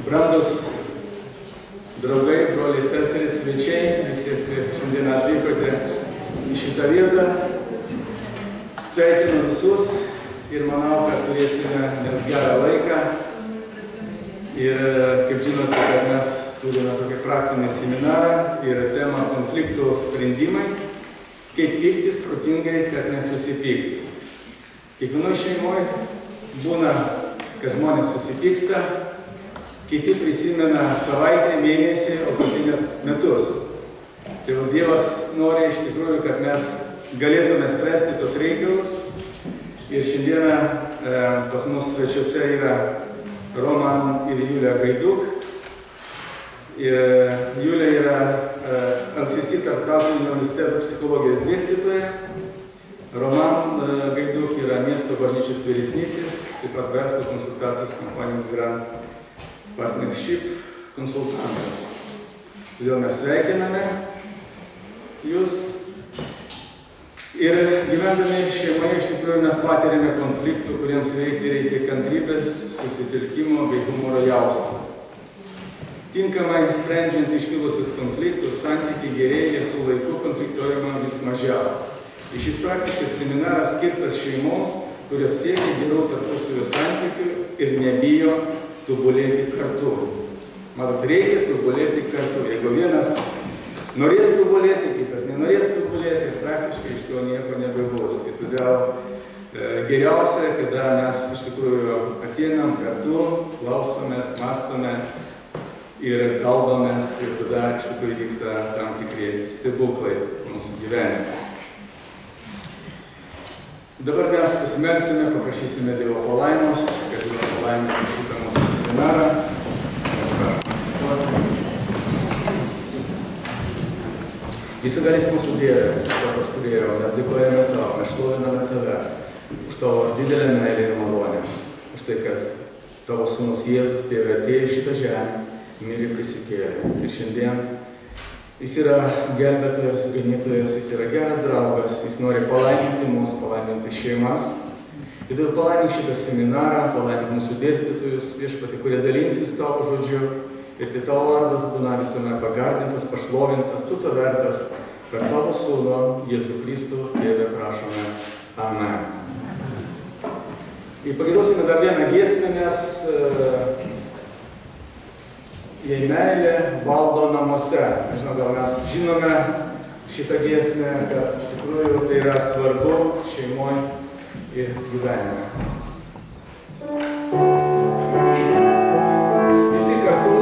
Brandus draugai, broliai, seserys, svečiai, visi šiandien atvykote į šitą vietą. Sveikinu visus ir manau, kad turėsime mes gerą laiką. Ir kaip žinote, kad mes turime tokį praktinį seminarą ir temą konfliktų sprendimai, kaip pyktis protingai, kad nesusipykti. Kiekvienoje šeimoje būna, kad žmonės susipyksta, kiti prisimena savaitę, mėnesį, o kiti net metus. Tai Dievas nori iš tikrųjų, kad mes galėtume spręsti tos reikalus. Ir šiandieną pas mus svečiuose yra Roman ir Julija Gaiduk. Ir Julija yra NCC tarptautinio universiteto psichologijos dėstytoja. Roman Gaiduk yra miesto bažnyčios vyresnysis, taip pat verslo konsultacijos kompanijos Grand Partnership konsultantas. Todėl mes sveikiname jūs. Ir gyvendami šeimoje iš tikrųjų mes patiriame konfliktų, kuriems reikia kantrybės, susitelkimo bei humoro jausmo. Tinkamai sprendžiant iškilusius konfliktus, santykiai gerėja ir su laiku konfliktuojama vis mažiau. Ir šis praktiškas seminaras skirtas šeimoms, kurios siekia geriau tarpusavio santykių ir nebijo tobulėti kartu. Matot, reikia tobulėti kartu. Jeigu vienas norės tobulėti, kitas nenorės tobulėti, ir praktiškai iš to nieko nebebus. Ir todėl geriausia, kada mes iš tikrųjų ateinam kartu, klausomės, mąstome ir kalbamės, ir tada iš tikrųjų vyksta tam tikri stebuklai mūsų gyvenime. Dabar mes pasimelsime, paprašysime Dievo palaimos, kad Dievo palaimintų šitą mūsų seminarą. Visagalis mūsų Dieve, visatos kūrėjo, mes dėkojame Tau, mes šloviname Tave už Tavo didelę meilę ir malonę, už tai, kad Tavo sūnus Jėzus Tėve atėjo į šitą žemę, mirė prisikėlė. Ir šiandien Jis yra gelbėtojas, ganytojas, Jis yra geras draugas, Jis nori palaiminti mus, palaiminti šeimas. Ir todėl palaimink šitą seminarą, palaimink mūsų dėstytojus, Viešpatie, kurie dalinsis Tavo žodžiu. Ir tai Tavo vardas būna visame pagarbintas, pašlovintas, Tu to vertas, per Tavo Sūnų, Jėzų Kristų, Tėve prašome. Amen. Ir pagiedosime dar vieną giesmę, nes jei meilė valdo namuose. Nežinau, gal mes žinome šitą giesmę, kad iš tikrųjų tai yra svarbu šeimoje ir gyvenime. Visi kartu.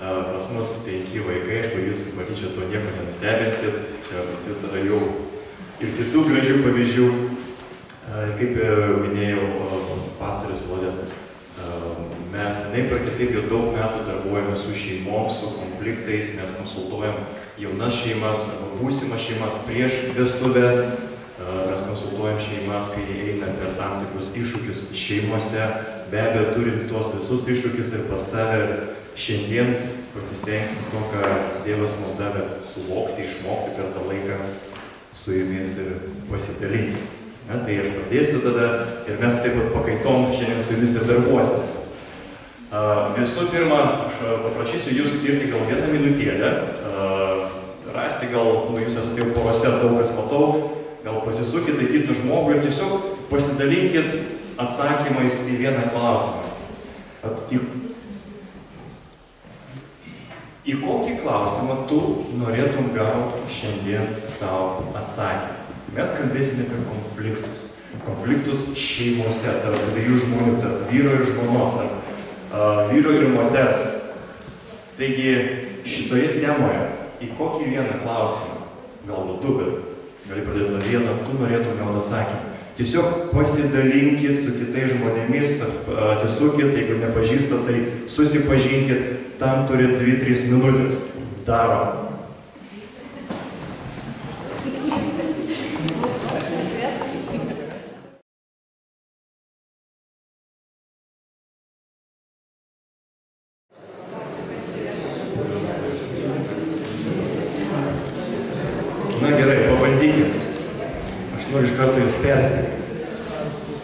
Pas mus 5 vaikai, aš jūs matyčiau, to nieko nenustebinsit. Čia pas jūs yra jau ir kitų gražių pavyzdžių. Kaip minėjau, pastorius Vladė, mes taip ar kitaip jau daug metų darbuojame su šeimom, su konfliktais, mes konsultuojam jaunas šeimas, būsimas šeimas prieš vestuvės, mes konsultuojam šeimas, kai jie eina per tam tikrus iššūkius šeimose, be abejo turim tuos visus iššūkius ir pas save šiandien pasistengsim to, ką Dievas mums davė suvokti, išmokti per tą laiką su jumis ir pasidalinti. Tai aš pradėsiu tada ir mes taip pat pakaitom šiandien su jumis ir darbuosimės. Visų pirma, aš paprašysiu jūs skirti gal 1 minutėlę, rasti gal, jūs esate jau porose daug kas matau, gal pasisukite į kitą žmogų ir tiesiog pasidalinkit atsakymais į vieną klausimą. Į kokį klausimą tu norėtum gauti šiandien savo atsakymą? Mes kalbėsime apie konfliktus. Konfliktus šeimose, tarp dviejų žmonių, tarp vyro ir žmonos, tarp vyro ir moters. Taigi šitoje temoje į kokį vieną klausimą, galbūt du, bet gali pradėti nuo vieno, tu norėtum gauti atsakymą. Tiesiog pasidalinkit su kitais žmonėmis, atsisukit, jeigu nepažįstat, tai susipažinkit, tam turit 2-3 minutės. Darom. Na gerai, pabandykim. Aš noriu iš karto jūs perspėti.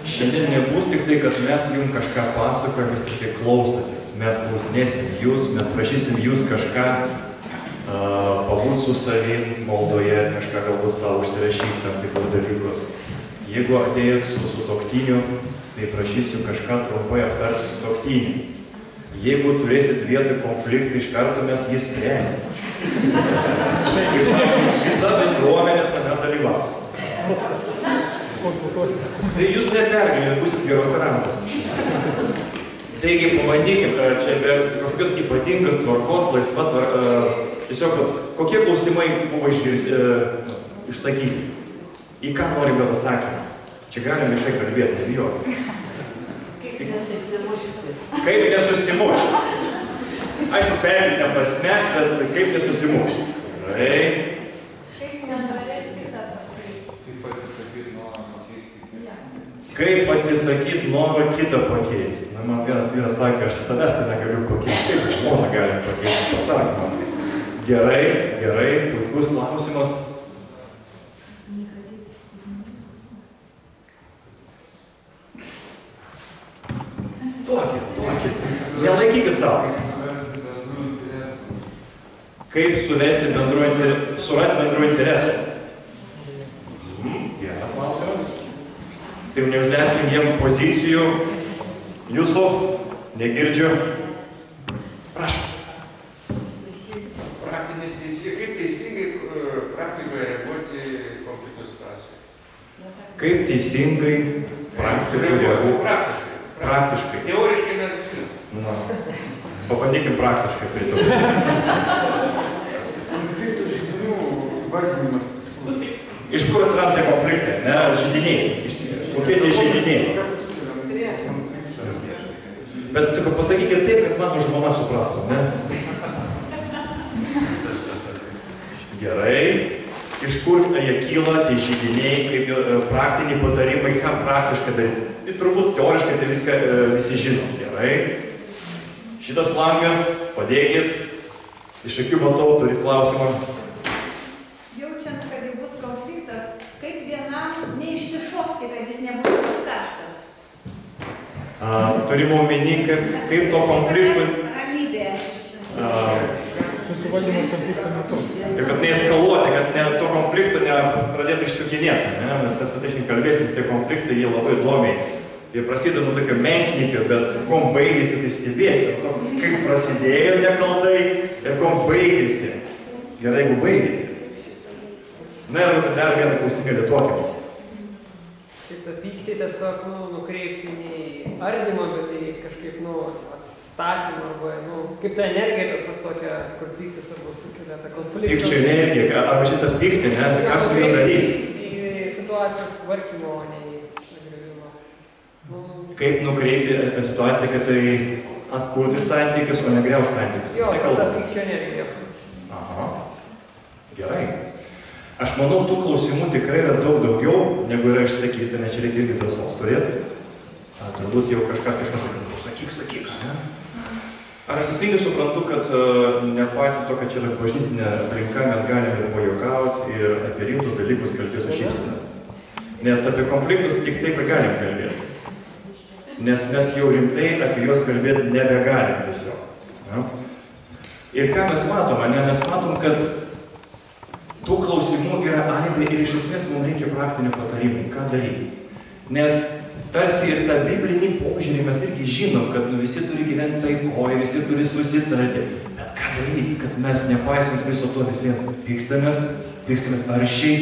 Šiandien nebus tik tai, kad mes jums kažką pasakojam, jūs tik tai klausotės. Mes klausinėsim jūs, mes prašysim jūs kažką pabūt su savim maldoje, kažką galbūt savo užsirašyti tam tikrus dalykus. Jeigu atėjot su sutuoktiniu, tai prašysiu kažką trumpai aptarti su sutuoktiniu. Jeigu turėsit vietoj konfliktą, iš karto mes jį spręsim. Visa bendruomenė tame dalyvaus. Tai jūs nepergalės, būsit gerose rankose. Taigi pabandykim, čia be kažkokios ypatingas tvarkos, laisva tiesiog, kokie klausimai buvo išsakyti? Į ką norim gauti atsakymą? Čia galim viešai kalbėti, nebijoti. Kaip nesusimušti? Kaip nesusimušti? Aišku, perkeltine prasme, bet kaip nesusimušti? Gerai. Kaip nenorėti kitą pakeisti? Kaip atsisakyti norą kitą pakeisti? Na, man vienas vyras sakė, aš savęs tai negaliu pakeisti, kaip žmoną galim pakeisti, patark man. Gerai, gerai, puikus klausimas. Duokit, nelaikykit savo. Kaip surasti bendrų interesų? Geras klausimas. Tai neuždėskim jiem pozicijų. Jūsų, negirdžiu. Prašau. Praktinis teisingai, kaip teisingai praktikoje reaguoti konfliktų situacijoje? Kaip teisingai praktikoje reaguoti? Praktiškai. Teoriškai mes žinom. Pabandykim praktiškai prie to. Konfliktų židinių vardinimas. Iš kur atsiranda konfliktai? Ne, židiniai. Kokie tie židiniai? Bet sakau, pasakykit taip, kad mano žmona suprastų, ne? Gerai. Iš kur jie kyla, tie židiniai, kaip praktiniai patarimai, ką praktiškai daryti? Tai turbūt teoriškai tai viską visi žinom. Gerai. Šitas flangas, padėkit. Iš akių matau, turit klausimą. Jaučiant, kad jau bus konfliktas, kaip vienam neišsišokti, kad jis nebūtų toks karštas? Turime omeny, kaip to konfliktų... Ramybė. Susivaldymas konflikto metu. Ir kad neeskaluoti, kad to konflikto nepradėtų išsukinėti. Mes apie tai kalbėsim, tie konfliktai, jie labai įdomiai. Jie prasideda nuo tokio menknikio, bet kom baigėsi, tai stebėsi. Kaip prasidėjo nekaltai ir kom baigėsi. Gerai, jeigu baigėsi. Na ir dar vieną klausimėlį tokį. Tai tą pyktį tiesiog nukreipti ne į ardymą, bet į kažkaip atstatymą arba kaip ta energija tiesiog tokia, kur pyktis arba sukelia tą konfliktą. Pykčio energija, arba šitą pyktį, ne? Ką su juo daryti? Į situacijos tvarkymo, o ne į išnagrinėjimą. kaip nukreipti situaciją, kad tai atkurti santykius, o negriauti santykius. Jo, tai tada pykčio nereikia. Aha. Gerai. Aš manau, tų klausimų tikrai yra daug daugiau, negu yra išsakyti, nes čia reikia irgi drąsos turėti. Turbūt jau kažkas sakyk, ne? Ar aš teisingai suprantu, kad nepaisant to, kad čia yra bažnytinė aplinka, mes galime ir pajuokauti ir apie rimtus dalykus kalbėti su šypsena. Nes apie konfliktus tik taip ir galim kalbėti. Nes mes jau rimtai apie juos kalbėti nebegalim tiesiog. Ja? Ir ką mes matom, ne? Mes matom, kad tų klausimų yra aibė ir iš esmės mums reikia praktinių patarimų, ką daryti. Nes tarsi ir tą biblinį požiūrį mes irgi žinom, kad visi turi gyventi taikoje, visi turi susitarti. Bet ką daryti, kad mes nepaisant viso to visiems pykstamės aršiai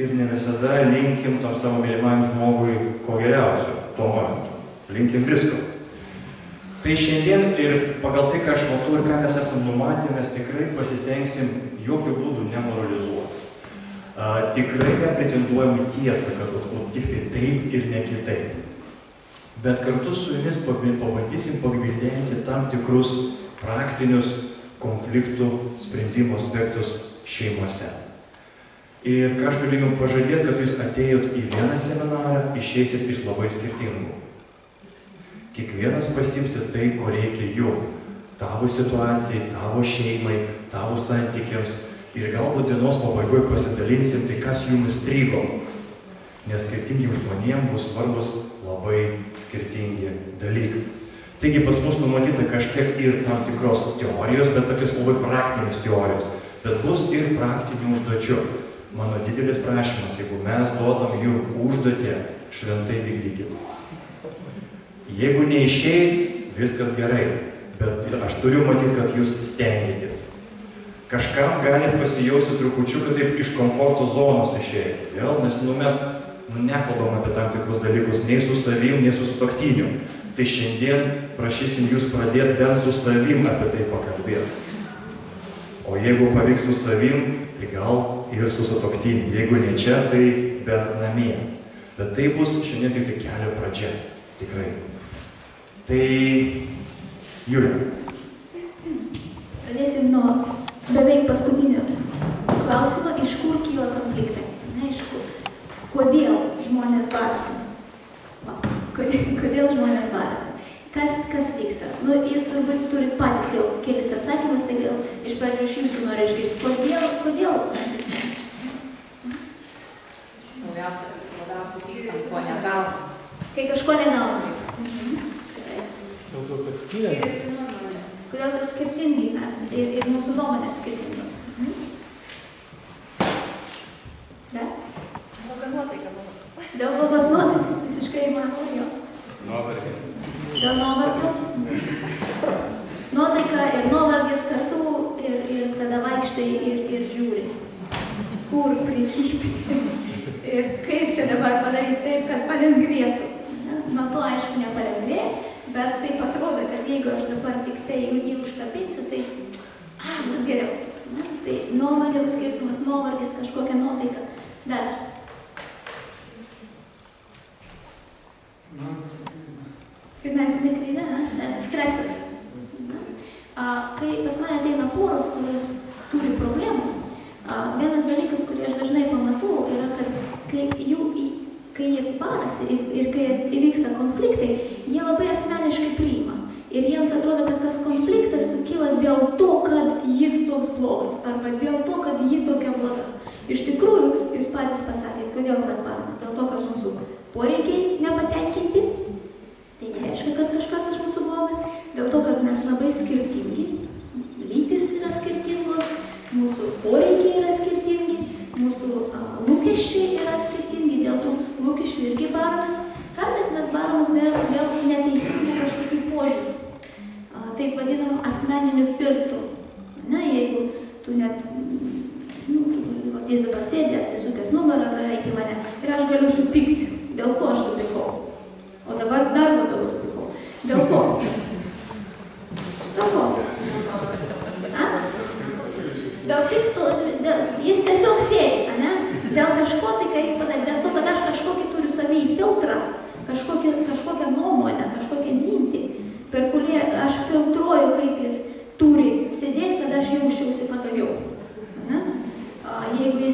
ir ne visada linkim tam savo mylimajam žmogui ko geriausio tuo momentu. Linkim visko. Tai šiandien ir pagal tai, ką aš matau ir ką mes esam numatę, mes tikrai pasistengsim jokių būdų nemoralizuoti. Tikrai nepretenduojam į tiesą, kad tik tai taip ir ne kitaip. Bet kartu su jumis pabandysim pagvildenti tam tikrus praktinius konfliktų sprendimo aspektus šeimose. Ir ką aš galiu jums pažadėti, kad jūs atėjot į vieną seminarą, išeisit iš labai skirtingų. Kiekvienas pasiimsit tai, ko reikia jum. Tavo situacijai, tavo šeimai, tavo santykiams. Ir galbūt dienos pabaigoje pasidalinsim tai, kas jums strigo. Nes skirtingiem žmonėm bus svarbus labai skirtingi dalykai. Taigi pas mus numatyta kažkiek ir tam tikros teorijos, bet tokios labai praktinės teorijos. Bet bus ir praktinių užduočių. Mano didelis prašymas, jeigu mes duodam jums užduotį, šventai vykdykime. Jeigu neišeis, viskas gerai, bet aš turiu matyti, kad jūs stengiatės. Kažkam gali pasijausti trupučiuką taip iš komforto zonos išėjti. Vėl, nes mes nekalbam apie tam tikrus dalykus, nei su savim, nei su sutuoktiniu. Tai šiandien prašysim jūs pradėti bent su savim apie tai pakalbėti. O jeigu pavyks su savim, tai gal ir su sutuoktiniu. Jeigu ne čia, tai bent namie. Bet tai bus šiandien tik kelio pradžia. Tikrai. Tai, Julija. Pradėsim nuo beveik paskutinio klausimo, iš kur kyla konfliktai. Ne, iš kur. Kodėl žmonės barasi? Kodėl žmonės barasi? Kas vyksta? Nu, jūs turbūt turit patys jau kelis atsakymus, tai gal iš pradžių iš jūsų noriu išgirsti. Kodėl mes vykstame? Labiausiai pykstam, ko negaunam. Kai kažko negaunam. Dėl to, kad skiriamės. Kodėl kad skirtingi mes ir mūsų nuomonės skirtingos. Ne? Bloga nuotaika buvo. Dėl blogos nuotaikas visiškai įmanoma, jo. Nuovargis. Dėl nuovargos. Nuotaika ir nuovargis kartu ir tada vaikštai ir žiūri. Kur prikybti. Ir kaip čia dabar padaryti taip, kad palengvėtų. Nuo to aišku nepalengvė, bet taip atrodo, kad jeigu aš dabar tik tai jį užkabinsiu, tai bus geriau. Tai nuovargio skirtumas, nuovargis, kažkokia nuotaika. Dar. Finansinė krizė, stresas. Kai pas mane ateina poros, kurios turi problemų, vienas dalykas, kurį aš dažnai pamatau, yra, kad kai jie barasi ir kai įvyksta konfliktai, jie labai asmeniškai priima. Ir jiems atrodo, kad tas konfliktas sukyla dėl to, kad jis toks blogas, arba dėl to, kad ji tokia bloga. Iš tikrųjų, jūs patys pasakėt, kodėl mes baramės. Dėl to, kad mūsų poreikiai nepatenkinti. Tai nereiškia, kad kažkas iš mūsų blogas. Dėl to, kad mes labai skirtingi. Lytis yra skirtingos, mūsų poreikiai yra skirtingi, mūsų lūkesčiai yra skirtingi. Dėl tų lūkesčių irgi baramės. Kartais mes baramės dėl neteisingų kažkokių požiūrių. Taip vadinam asmeniniu filtru. Na, jeigu tu net, jis dabar sėdė, atsisukęs nugarą, beveik į mane, ir aš galiu supykti. Dėl ko aš supykau? O dabar dar labiau supykau. Dėl ko? Dėl ko? Dėl tikslo, jis tiesiog sėdi, ne? Dėl kažko, tai ką jis padarė, dėl to, kad aš kažkokį turiu savį filtrą, kažkokią nuomonę.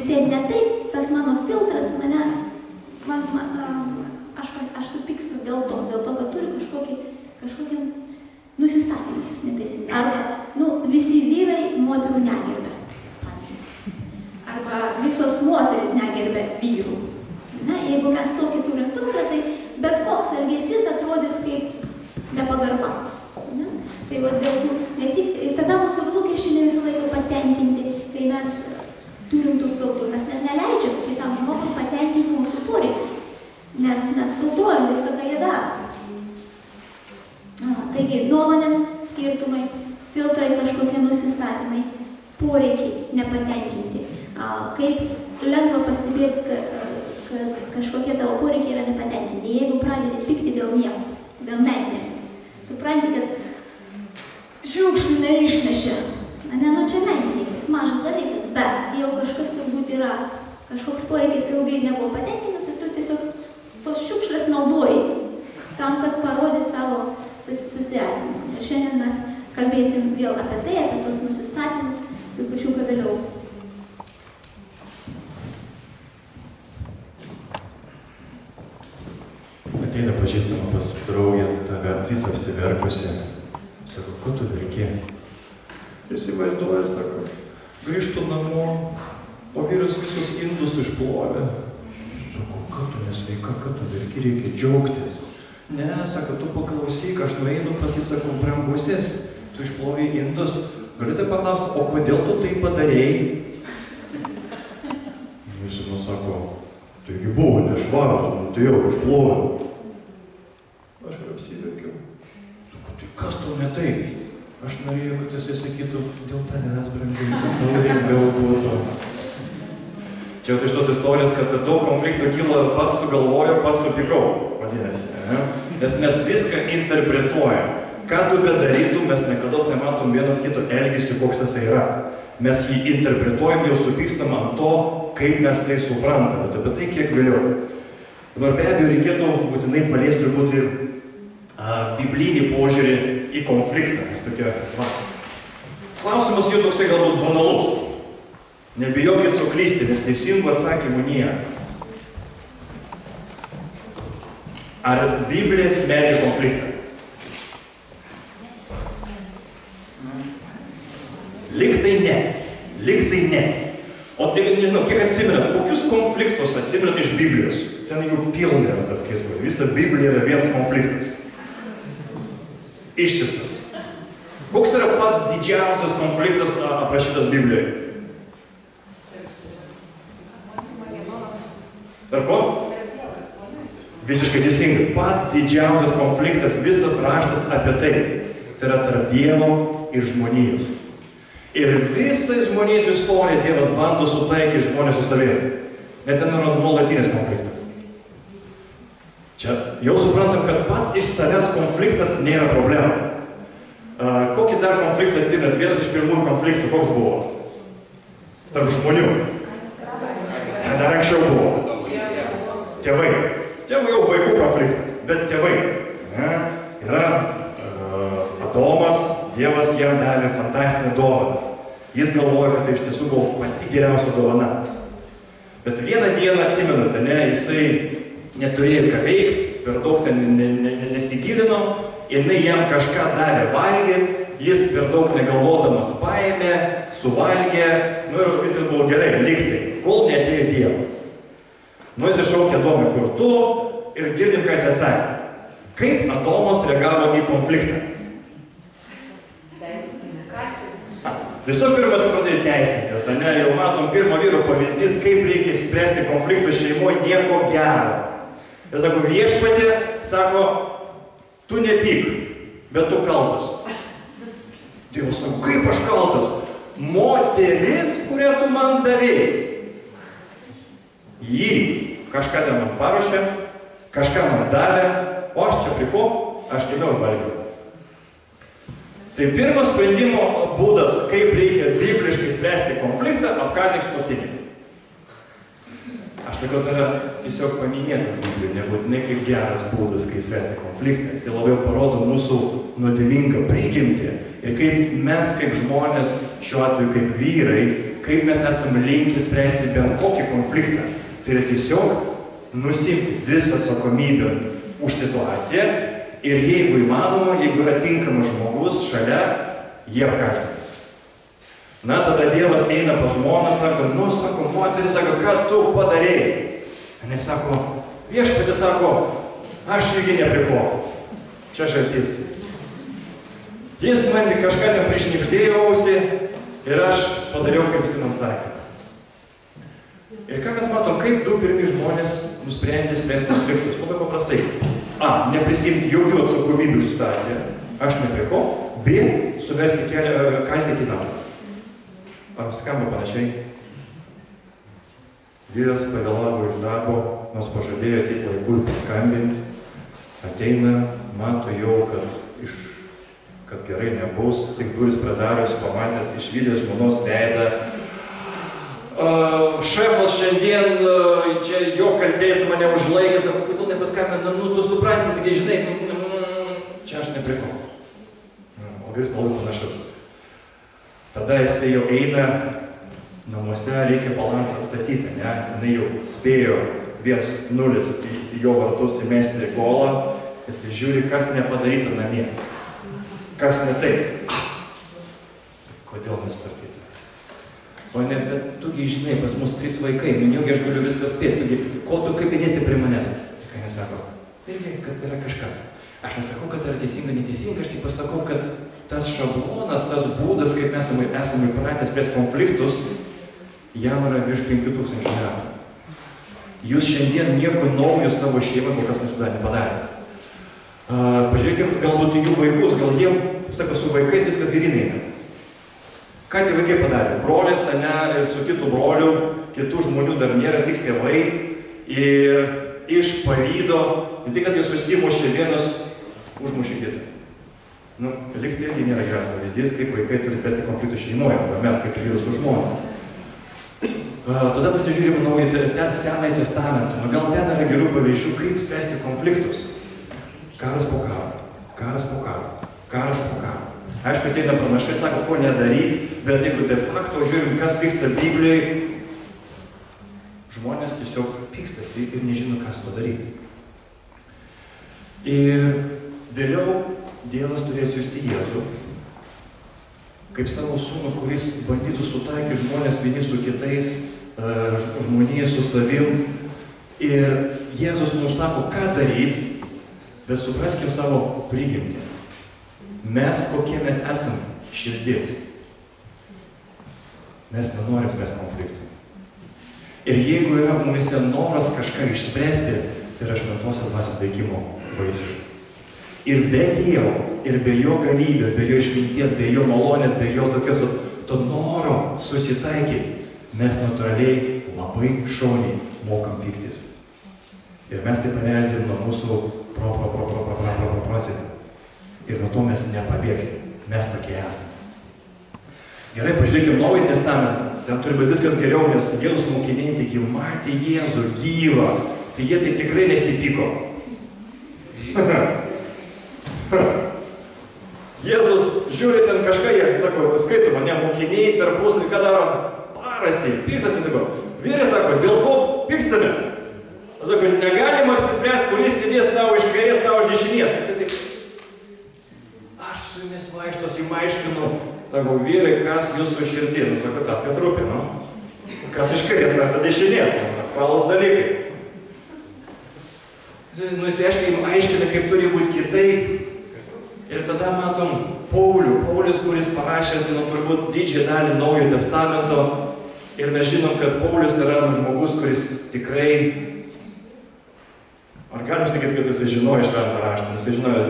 pailsėti ne taip, tas mano filtras mane, aš supykstu dėl to, kad turi kažkokį nusistatymą neteisingai. Arba, visi vyrai moterų negerbė. Arba visos moteris negerbė vyrų. Jeigu mes tokį turim filtrą, tai bet koks elgesys atrodys kaip nepagarba. Tai va dėl tų, ne tik, ir tada mūsų lūkesčiai ne visą laiką patenkinti, kai mes turim tų filtrų, mes net neleidžiam kitam žmogui patenkinti mūsų poreikiais, nes mes filtruojam viską, ką jie daro. Taigi, nuomonės, skirtumai, filtrai kažkokie nusistatymai, poreikiai nepatenkinti. Kaip lengva pastebėti, kad kažkokie tavo poreikiai yra nepatenkinti. Jeigu pradedi pykti dėl nieko, dėl menkniekio, supranti, kad šiukšlių neišnešė. Čia menkniekis, mažas dalykas, bet jau kažkas turbūt yra, kažkoks poreikis ilgai nebuvo patenkinas ir tu tiesiog tos šiukšlės naudoji tam, kad parodyt savo susierzinimą. Ir šiandien mes kalbėsim vėl apie tai, apie tos nusistatymus, trupučiuką vėliau. Ateina pažįstama pas draugę, tave visą apsiverkusi. Sako, ko tu verki? Įsivaizduoju, sako, grįžtu namo, o vyras visus indus išplovė. Sako, ką tu nesveika, ką tu verki, reikia džiaugtis. Ne, sako, tu paklausyk, aš nueinu pasisakau, brangusis, tu išplovė indus. Galite paklausti, o kodėl tu tai padarėjai? Jis man sako, taigi buvo nešvarus, tai jau išplovė. Aš ir apsiverkiau. Sako, tai kas tau ne taip? Aš norėjau, kad jisai sakytų, dėl tavęs brangiai, kad tau lengviau būtų. Čia iš tos istorijos, kad daug konfliktų kilo, pats sugalvojo, pats supykau, vadinasi. Nes mes viską interpretuojam. Ką tu bedarytum, mes niekada nematom vienas kito elgesio, koks jisai yra. Mes jį interpretuojam ir supykstam ant to, kaip mes tai suprantam. Bet apie tai kiek vėliau. Dabar be abejo reikėtų būtinai paliesti turbūt ir biblinį požiūrį į konfliktą. Klausimas jau toksai galbūt banalus. Nebijokit suklysti, nes teisingų atsakymų nėra. Ar Biblija smerkia konfliktą? Liktai ne. Liktai ne. O tai, nežinau, kiek atsimenat, kokius konfliktus atsimenat iš Biblijos? Ten jų pilna yra, tarp kitko. Visa Biblija yra vienas konfliktas. Ištisas. Koks yra pats didžiausias konfliktas aprašytas Biblijoje? Tarp ko? Visiškai teisingai. Pats didžiausias konfliktas, visas raštas apie tai. Tai yra tarp Dievo ir žmonijos. Ir visai žmonijos istorija Dievas bando sutaikyti žmonės su savimi. Net ten yra nuolatinis konfliktas. Čia jau suprantam, kad pats iš savęs konfliktas nėra problema. Kokį dar konfliktą atsimenat? Vienas iš pirmųjų konfliktų, koks buvo? Tarp žmonių. Dar anksčiau buvo. Tėvai. Tėvai jau vaikų konfliktas, bet tėvai. Yra Adomas, Dievas jam davė fantastinę dovaną. Jis galvoja, kad tai iš tiesų buvo pati geriausia dovana. Bet vieną dieną atsimenate, jisai neturėjo ką veikti, per daug ten nesigilino, jinai jam kažką davė valgyti, jis per daug negalvodamas paėmė, suvalgė, ir viskas buvo gerai, lygtai, kol neatėjo Dievas. Jis iššaukė Adomą kartu ir girdim, ką jis atsakė. Kaip Adomas reagavo į konfliktą? Visų pirmas pradėjo teisintis, jau matom pirmo vyro pavyzdys, kaip reikia spręsti konfliktų šeimoje, nieko gero. Jis sako, viešpatė, sako, tu nepyk, bet tu kaltas. Dievas sako, kaip aš kaltas? Moteris, kurią tu man davėjai. Jį kažką ten man paruošė, kažką man davė, o aš čia priko, aš ėmiau valgiau. Tai pirmas sprendimo būdas, kaip reikia bibliškai spręsti konfliktą, apkaltink sutuoktinį. Aš sakau, tai yra tiesiog paminėtas Biblijoje, nebūtinai kaip geras būdas, kaip spręsti konfliktą. Jis labiau parodo mūsų nuodėmingą prigimtį ir kaip mes, kaip žmonės, šiuo atveju kaip vyrai, kaip mes esame linkę spręsti bent kokį konfliktą. Tai yra tiesiog nusimti visą atsakomybę už situaciją ir jeigu įmanoma, jeigu yra tinkamas žmogus šalia, jie apkaltina. Na, tada Dievas eina pas žmoną, sako, sako, moteris, sako, ką tu padarėjai? Jis sako, viešpatie, sako, aš irgi nepriko. Čia šaltis. Jis man kažką ten prišnibždėjo ausį ir aš padariau, kaip jis man sakė. Ir ką mes matom, kaip du pirmi žmonės nusprendė spręsti konfliktus. Labai paprastai. Neprisimti jokių atsakomybių už situaciją. Aš nepriko. B. Suversti kaltę kitam. Ar skamba panašiai? Vyras pavėlavo iš darbo, nors pažadėjo tik laiku paskambinti. Ateina, mato jau, kad gerai nebus, tik duris pradarius, pamatęs, išvydęs žmonos veidą. Šefas šiandien, čia jo kaltės mane užlaikęs, sako, kodėl nepaskambina, tu supranti, taigi žinai, čia aš neprikau. O vyras labai panašus. Tada jisai jau eina, namuose reikia balansą atstatyti, ne? Jinai jau spėjo 1-0 į jo vartus įmesti golą, jisai žiūri, kas nepadaryta namie. Kas ne taip? Kodėl nesutvarkyti? O ne, bet tugi žinai, pas mus 3 vaikai, nejaugi aš galiu viską spėti, tugi, ko tu kaip įnesti prie manęs? Ką nesako? Irgi, kad yra kažkas. Aš nesakau, kad yra teisinga, neteisinga, aš tik pasakau, kad tas šablonas, tas būdas, kaip mes esame įpratę spręsti konfliktus, jam yra virš 5000 metų. Jūs šiandien nieko naujo savo šeimą kol kas nepadarėte. Pažiūrėkime, galbūt jų vaikus, gal jie, sako, su vaikais viskas gerinai. Ką tie vaikai padarė? Brolis, ane, su kitų brolių, kitų žmonių dar nėra, tik tėvai. Ir iš pavydo, ne tik, kad jie susimušė vienas, užmušė kitą. Likti irgi nėra geras pavyzdys, kaip vaikai turi spręsti konfliktų šeimoje, arba mes kaip vyrus su žmona. Tada pasižiūrėjome naują Senąjį testamentą. Gal ten yra gerų pavyzdžių, kaip spręsti konfliktus. Karas po karo, karas po karo, karas po karo. Aišku, ateina pranašai, sako, ko nedaryk, bet jeigu de facto žiūrim, kas vyksta Biblijoje, žmonės tiesiog pykstasi ir nežino, kas to daryti. Ir vėliau Dievas turėjo siųsti Jėzų, kaip savo sūnų, kuris bandytų sutaikyti žmonės vieni su kitais, žmoniją su savim. Ir Jėzus mums sako, ką daryti, bet supraskim savo prigimtį. Mes, kokie mes esam širdį. Mes nenorim spręsti konfliktų. Ir jeigu yra mumise noras kažką išspręsti, tai yra šventosios dvasios veikimo vaisius. Ir be Dievo, ir be jo galybės, be jo išminties, be jo malonės, be jo tokios to noro susitaikyti, mes natūraliai labai šauniai mokam pyktis. Ir mes tai paveldėm nuo mūsų protėvių. Ir nuo to mes nepabėgsim. Mes tokie esame. Gerai, pažiūrėkime Naująjį testamentą. Ten turi būti viskas geriau, nes Jėzus mokiniai taigi matė Jėzų gyvą. Tai jie tai tikrai nesipyko. Jėzus žiūri ten kažką, jie sako, skaito mane mokiniai tarpusavy, ką daro? Parasi, pykstasi, sako. Vyras sako, dėl ko pykstamės? Sako, negalima apsispręsti, kuris sėdės tavo iš kairės, tavo iš dešinės. Jis taip, aš su jumis vaikštos, jums aiškinu, sako, vyrai, kas jūsų širdį, sako, tas, kas rūpi, kas iš kairės, kas iš dešinės, aktualūs dalykai. Jis aiškina, kaip turi būti kitaip. Ir tada matom Paulius, kuris parašęs, turbūt didžiąją dalį Naujojo testamento. Ir mes žinom, kad Paulius yra žmogus, kuris tikrai, ar galim sakyti, kad jis žinojo šventą raštą, jis žinojo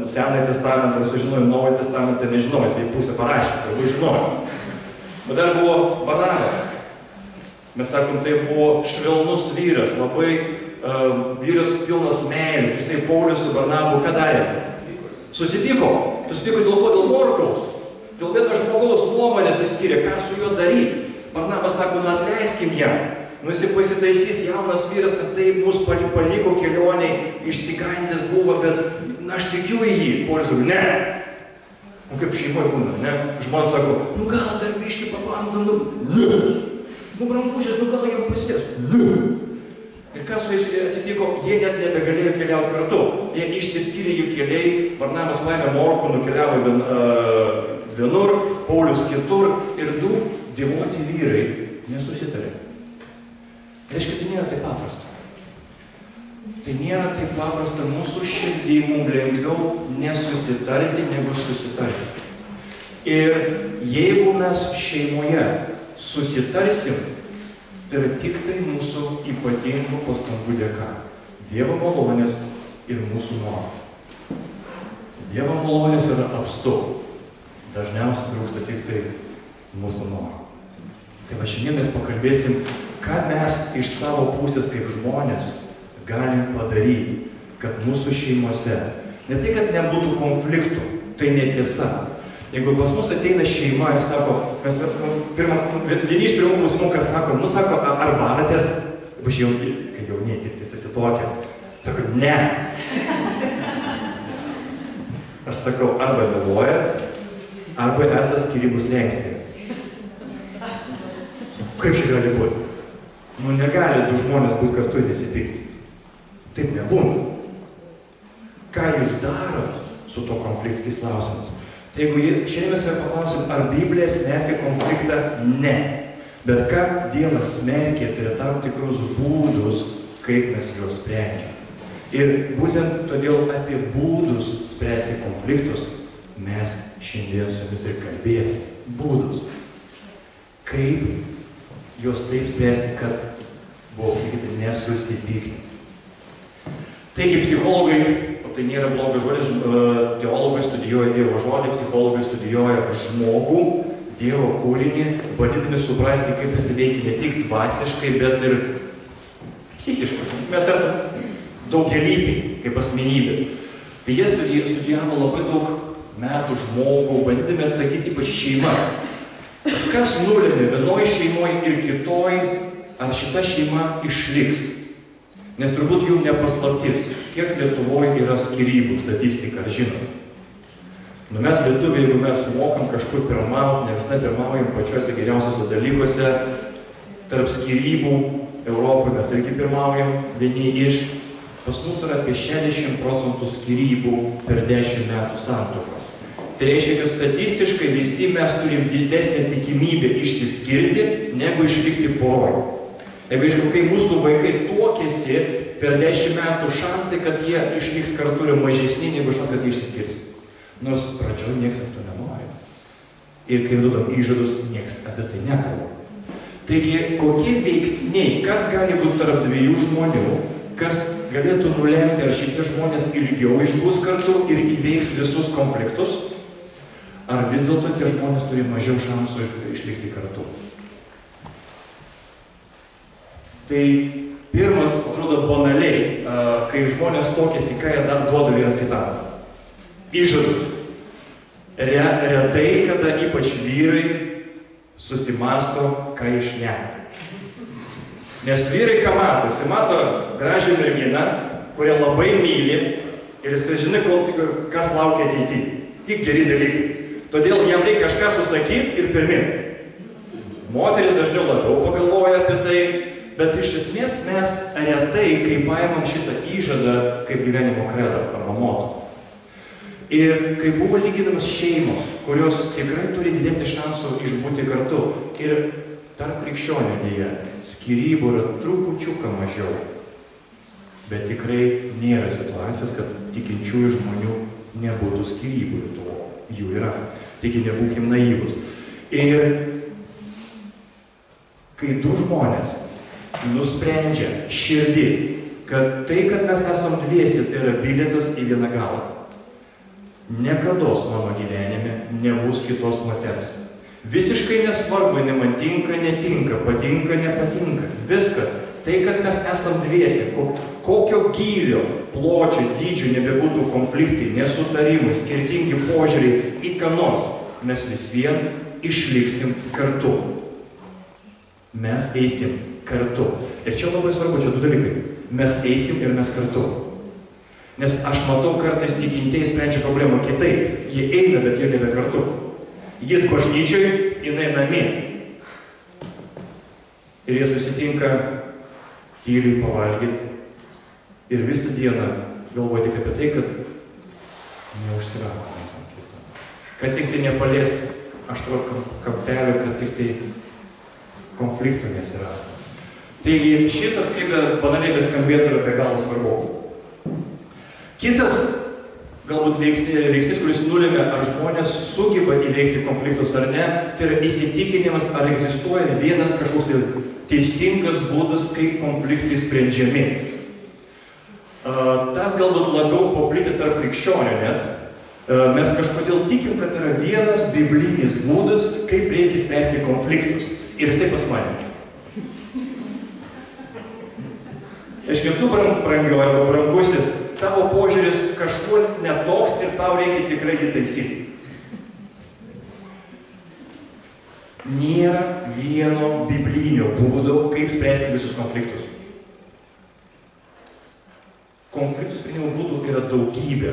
Senąjį testamentą, jis žinojo Naująjį testamentą, nežinojo, jis į pusę parašė, turbūt žinojo. Bet dar buvo Barnabas. Mes sakom, tai buvo švelnus vyras, labai vyras pilnas meilės. Ir tai Paulius su Barnabu ką darė? Susipyko dėl ko? Dėl Morkaus. Dėl vieno žmogaus nuomonės įskyrė, ką su juo daryti. Barnabas sako, atleiskim jam. Jis pasitaisys, jaunas vyras, tai mus paliko kelioniai, išsigandęs buvo, bet aš tikiu į jį. Paulius sako, ne. Nu kaip šeimoje būna, ne? Žmonės sako, nu gal dar biškį pabandom, ne. Nu brangužės, nu gal jau pasės, ne. Ir kas su jais atsitiko, jie net nebegalėjo keliauti kartu. Jie išsiskyrė jų keliai, Barnabas paėmė morkų, nukeliavo vienur, Paulius kitur ir du dievoti vyrai nesusitarė. Reiškia, tai nėra taip paprasta. Tai nėra taip paprasta, mūsų širdį mums lengviau nesusitarti, negu susitarti. Ir jeigu mes šeimoje susitarsim, tai yra tik tai mūsų ypatingų pastangų dėka. Dievo malonės ir mūsų norų. Dievo malonės yra apstu. Dažniausiai trūksta tik tai mūsų norų. Tai va šiandien mes pakalbėsim, ką mes iš savo pusės kaip žmonės galim padaryti, kad mūsų šeimose, ne tai, kad nebūtų konfliktų, tai netiesa. Jeigu pas mus ateina šeima ir sako, vieni iš pirmų klausimų, kas sako, nu sako, ar baratės, aš kai jauniai tik tai susitokia, sako, ne. Aš sakau, arba vėluojat, arba esat skyrybų slenkstė. Kaip čia gali būti? Nu negali du žmonės būti kartu ir nesipykti. Taip nebūna. Ką jūs darot su to konfliktais klausimas? Tai jeigu šiandien mes paklausim, ar Biblija smerkia konfliktą? Ne. Bet ką Dievas smerkia, tai yra tam tikrus būdus, kaip mes juos sprendžiam. Ir būtent todėl apie būdus spręsti konfliktus mes šiandien su jumis ir kalbėsim. Būdus. Kaip juos taip spręsti, kad buvo sakyti nesusipykti. Taigi psichologai, o tai nėra blogas žodis, teologai studijuoja Dievo žodį, psichologai studijuoja žmogų, Dievo kūrinį, bandydami suprasti, kaip jis veikia ne tik dvasiškai, bet ir psichiškai. Mes esame daugialypiai, kaip asmenybės. Tai jie studijavo labai daug metų žmogų, bandydami atsakyti ypač šeimas. Kas nulėmė vienoje šeimoje ir kitoje, ar šita šeima išliks? Nes turbūt jų nepaslaptis, kiek Lietuvoje yra skyrybų statistika, ar žinot? Nu mes lietuviai, jeigu mes mokam kažkur pirmauti, ne visada pirmaujam pačiuose geriausiuose dalykuose, tarp skyrybų Europoje mes irgi pirmaujam, vieni iš, pas mus yra apie 60% skyrybų per 10 metų santuokos. Tai reiškia, kad statistiškai visi mes turim didesnę tikimybę išsiskirti, negu išlikti poroje. Jeigu žiūrėjau, kai mūsų vaikai tuokėsi, per 10 metų šansai, kad jie išliks kartu yra mažesni, negu šansai, kad jie išsiskirs. Nors pradžioje niekas to nenori. Ir kai duodam įžadus, niekas apie tai nekalba. Taigi, kokie veiksniai, kas gali būti tarp dviejų žmonių, kas galėtų nulemti, ar šitie žmonės ilgiau išbus kartu ir įveiks visus konfliktus, ar vis dėlto tie žmonės turi mažiau šansų išlikti kartu. Tai pirmas, atrodo, banaliai, kai žmonės tokiasi, ką jie dar duoda vienas kitam. Įžadus. Retai, kada ypač vyrai susimasto, ką išneka. Nes vyrai ką mato? Jis mato gražią merginą, kurią labai myli ir jis žinai, kas laukia ateityje. Tik geri dalykai. Todėl jam reikia kažką susakyti ir pirmin. Moteris dažniau labiau pagalvoja apie tai, bet iš esmės mes retai, kai paimam šitą įžadą kaip gyvenimo kredą arba moto. Ir kai buvo lyginamas šeimos, kurios tikrai turi didesnį šansų išbūti kartu, ir tarp krikščionių dėja skyrybų yra trupučiuką mažiau. Bet tikrai nėra situacijos, kad tikinčiųjų žmonių nebūtų skyrybų, to jų yra. Taigi nebūkim naivus. Ir kai du žmonės nusprendžia širdį, kad tai, kad mes esam dviesi, tai yra bilietas į vieną galą. Niekados mano gyvenime nebus kitos moters. Visiškai nesvarbu, jinai man tinka, netinka, patinka, nepatinka. Viskas. Tai, kad mes esam dviesi, kokio gylio, pločio, dydžio nebebūtų konfliktai, nesutarimai, skirtingi požiūriai į ką nors, mes vis vien išliksim kartu. Mes eisim kartu. Ir čia labai svarbu, čia du dalykai. Mes eisim ir mes kartu. Nes aš matau kartais tikintieji sprendžia problemą kitaip. Jie eina, bet jie nebe kartu. Jis bažnyčioj, jinai namie. Ir jie susitinka tyliai pavalgyti. Ir visą dieną galvoja tik apie tai, kad neužsirauti. Kad tik tai nepaliesti aštro kampelio, kad tik tai konfliktų nesirastų. Taigi šitas, kaip banaliai beskambėtų, yra be galo svarbu. Kitas galbūt veiksnys, kuris nulėmė, ar žmonės sugeba įveikti konfliktus ar ne, tai yra įsitikinimas, ar egzistuoja vienas kažkoks teisingas būdas, kaip konfliktai sprendžiami. Tas galbūt labiau paplitę tarp krikščionių net. Mes kažkodėl tikim, kad yra vienas biblinis būdas, kaip reikia spręsti konfliktus. Ir jisai pas mane. Aiškiai, tu brangioji arba brangusis, tavo požiūris kažkuo netoks ir tau reikia tikrai įtaisyti. Nėra vieno biblinio būdo, kaip spręsti visus konfliktus. Konfliktų sprendimo būdų yra daugybė.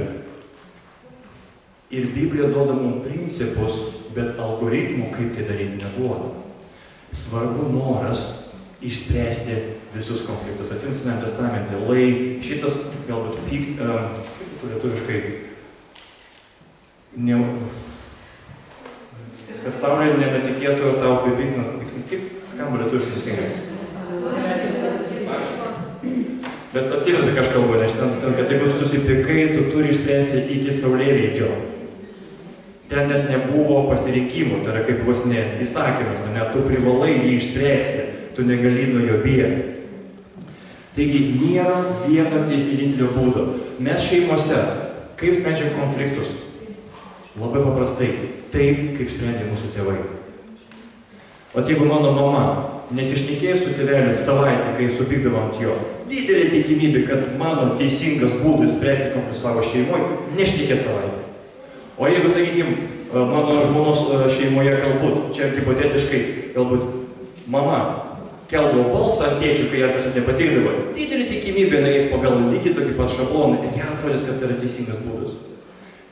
Ir Biblija duoda mums principus, bet algoritmų, kaip tai daryti, neduoda. Svarbu noras išspręsti visus konfliktus. Atsimsime testamente, šitas galbūt kaip lietuviškai, kad saulė nebetikėtų tau pipikną, kaip skamba lietuviškai teisingai. Bet atsivertai kažką kalbą, nes kad jeigu susipikai, tu turi išspręsti iki saulėleidžio. Ten net nebuvo pasirinkimų, tai yra kaip vos ne įsakymas, net tu privalai jį išspręsti, tu negali nuo jo bėgti. Taigi nėra vieno vienintelio būdo. Mes šeimose, kaip sprendžiam konfliktus? Labai paprastai, taip, kaip sprendė mūsų tėvai. O jeigu mano mama nesišnekėjo su tėveliu savaitę, kai supykdavo ant jo, didelė tikimybė, kad mano teisingas būdas spręsti konfliktus savo šeimoje, nešnekė savaitę. O jeigu, sakykime, mano žmonos šeimoje galbūt, čia hipotetiškai, galbūt mama keldavo balsą ant tėčių, kai ją kažkas nepatikdavo, didelė tikimybė eis pagal lygiai tokį pat šabloną ir jam atrodys, kad tai yra teisingas būdas.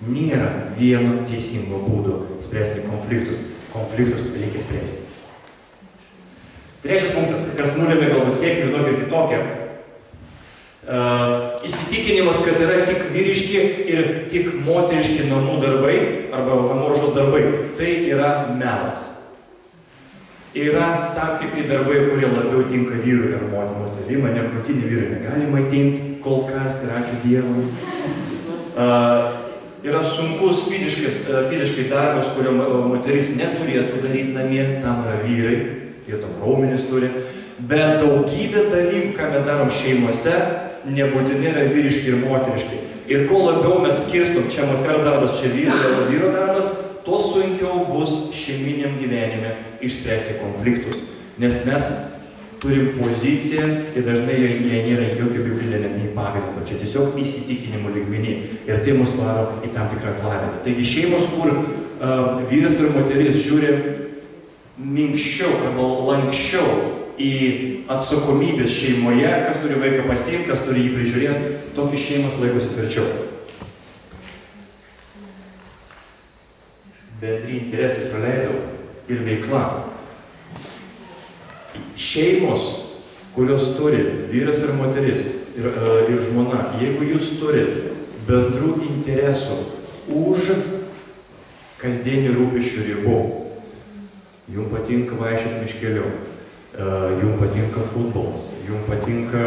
Nėra vieno teisingo būdo spręsti konfliktus. Konfliktus reikia spręsti. Trečias punktas, kas nulėmė galbūt sėkmę vienokį ir kitokią. Įsitikinimas, kad yra tik vyriški ir tik moteriški namų darbai arba namų ruošos darbai, tai yra melas. Yra tam tikri darbai, kurie labiau tinka vyrui ir moteriai. Mane krūtinį vyrai negali maitinti kol kas, ir ačiū Dievui. Yra sunkus fiziškai darbas, kurio moteris neturėtų daryti namie, tam yra vyrai, jie tam raumenis turi. Bet daugybė dalykų, ką mes darom šeimose, nebūtinai yra vyriški ir moteriški. Ir kuo labiau mes skirstom, čia moters darbas, čia vyro darbas, tuo sunkiau bus šeiminiam gyvenime išspręsti konfliktus. Nes mes turim poziciją ir dažnai jie nėra jokio biblinio nei pagrindo. Čia tiesiog įsitikinimo lygmenį. Ir tai mus varo į tam tikrą klaviną. Taigi šeimos, kur vyras ir moteris žiūri minkščiau arba lankščiau į atsakomybės šeimoje, kas turi vaiką pasiimti, kas turi jį prižiūrėti, tokį šeimas laikosi tvirčiau. Bendri interesai praleidau ir veikla. Šeimos, kurios turi vyras ir moteris ir žmona, jeigu jūs turit bendrų interesų už kasdienį rūpesčių ribų, jums patinka vaikščioti miškeliu, jums patinka futbolas, jums patinka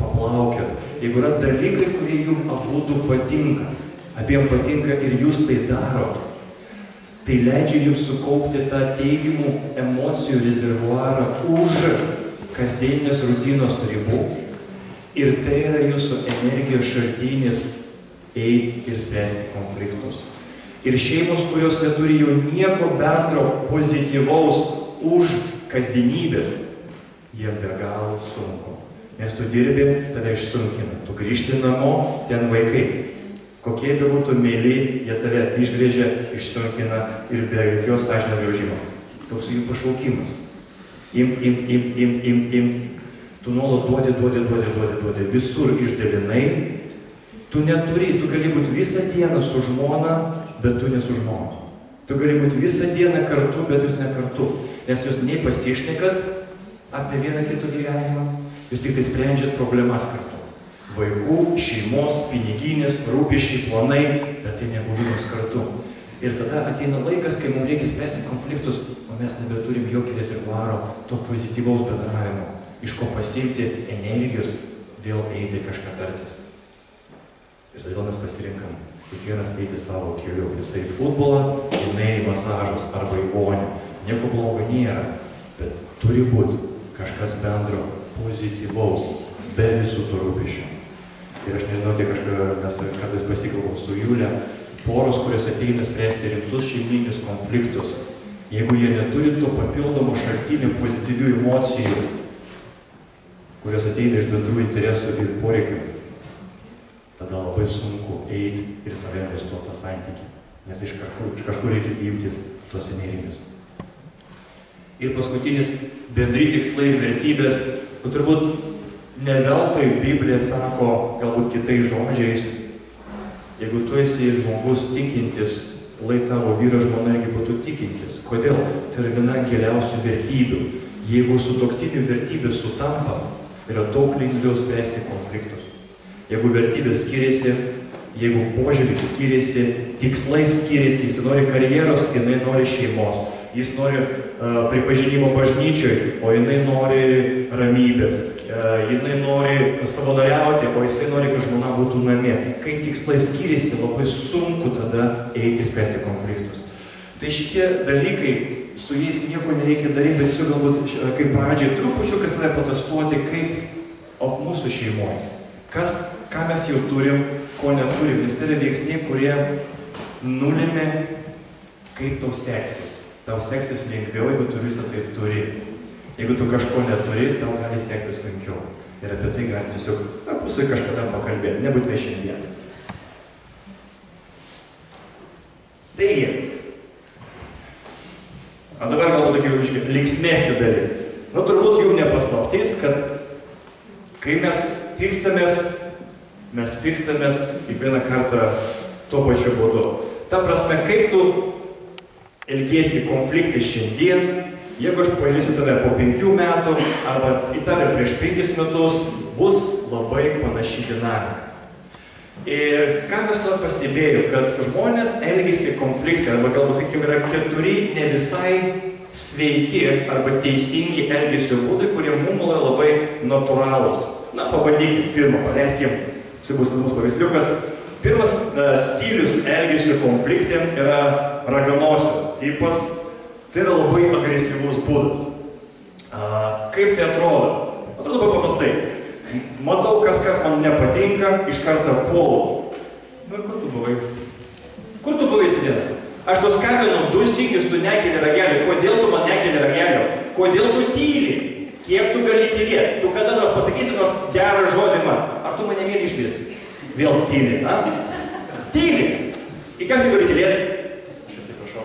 paplaukiot. Jeigu yra dalykai, kurie jums abudu patinka, abiem patinka ir jūs tai darot, tai leidžia jums sukaupti tą teigiamų emocijų rezervuarą už kasdieninės rutinos ribų. Ir tai yra jūsų energijos šaltinis eiti ir spręsti konfliktus. Ir šeimos, kurios neturi jau nieko bendro pozityvaus už kasdienybės, jie be galo sunku. Nes tu dirbi, tave išsunkina. Tu grįžti namo, ten vaikai. Kokie bebūtų mėly, jie tave išgrėžia, išsunkina ir be jokios sąžinės graužimo. Toks jų pašaukimas. Imt. Tu nuolat duodi. Visur išdalinai, Tu neturi, tu gali būti visą dieną su žmona, bet tu ne su žmona. Tu gali būti visą dieną kartu, bet jūs ne kartu. Nes jūs nei pasišnekat apie vieną kitą gyvenimą, jūs tik tai sprendžiat problemas kartu. Vaikų, šeimos, piniginės, rūpesčiai, planai, bet tai nebuvimas kartu. Ir tada ateina laikas, kai mums reikia spręsti konfliktus, o mes nebeturim jokio rezervuaro to pozityvaus bendravimo, iš ko pasiimti energijos, vėl eiti kažką tartis. Ir todėl mes pasirinkam kiekvienas eiti savo keliu. Jisai į futbolą, jinai į masažus arba į vonią. Nieko blogo nėra, bet turi būti kažkas bendro, pozityvaus, be visų to rūpesčių. Ir aš nežinau, kiek mes kartais pasikalbam su Julė, poros, kurios ateina spręsti rimtus šeiminius konfliktus, jeigu jie neturi to papildomo šaltinio pozityvių emocijų, kurios ateina iš bendrų interesų ir poreikių, tada labai sunku eiti ir save investuoti tą santykį, nes iš kažkur reikia imtis tos energijos. Ir paskutinis bendri tikslai ir vertybės, turbūt ne veltui Biblija sako, galbūt kitais žodžiais, jeigu tu esi žmogus tikintis, lai tavo vyras žmona irgi būtų tikintis. Kodėl? Tai yra viena giliausių vertybių. Jeigu sutuoktinių vertybės sutampa, yra daug lengviau spręsti konfliktus. Jeigu vertybės skiriasi, jeigu požiūris skiriasi, tikslai skiriasi, jis nori karjeros, jinai nori šeimos. Jis nori pripažinimo bažnyčioj, o jinai nori ramybės. Jinai nori savanoriauti, o jisai nori, kad žmona būtų namie. Kai tikslai skiriasi, labai sunku tada eiti spręsti konfliktus. Tai šitie dalykai, su jais nieko nereikia daryti, bet tiesiog galbūt kaip pradžiai trupučiuką save patestuoti, kaip mūsų šeimoje. Ką mes jau turim, ko neturim, nes tai yra veiksniai, kurie nulėmė, kaip tau seksis. Tau seksis lengviau, jeigu tu visą tai turi. Jeigu tu kažko neturi, tau gali sektis sunkiau. Ir apie tai galim tiesiog tarpusai kažkada pakalbėti, nebūtinai šiandien. Taigi, o dabar galbūt tokia linksmesnė dalis. Turbūt jau nepaslaptis, kad kai mes pykstamės kiekvieną kartą tuo pačiu būdu. Ta prasme, kaip tu elgiesi konfliktai šiandien, jeigu aš pažiūrėsiu tave po 5 metų arba į tave prieš 5 metus, bus labai panaši dinamika. Ir ką mes to pastebėjome, kad žmonės elgiasi konfliktai, arba galbūt, sakykime, yra 4 ne visai sveiki arba teisingi elgesio būdai, kurie mums yra labai natūralūs. Pabandykim pirmą, paleiskim, čia bus įdomus paveiksliukas. Pirmas stilius elgesio konflikte yra raganosio tipas. Tai yra labai agresyvus būdas. Kaip tai atrodo? Atrodo labai paprastai. Matau, kas man nepatinka, iš karto puolu. Ir kur tu buvai? Kur tu buvai sėdėti? Aš tu skambinu 2 sykius, tu nekeli ragelio. Kodėl tu man nekeli ragelio? Kodėl tu tyli? Kiek tu gali tylėti? Tu kada nors pasakysi nors gerą žodį man? Ar tu mane vėl išviesi? Vėl tyli, Tyli! Į ką tu gali tylėti? Aš atsiprašau.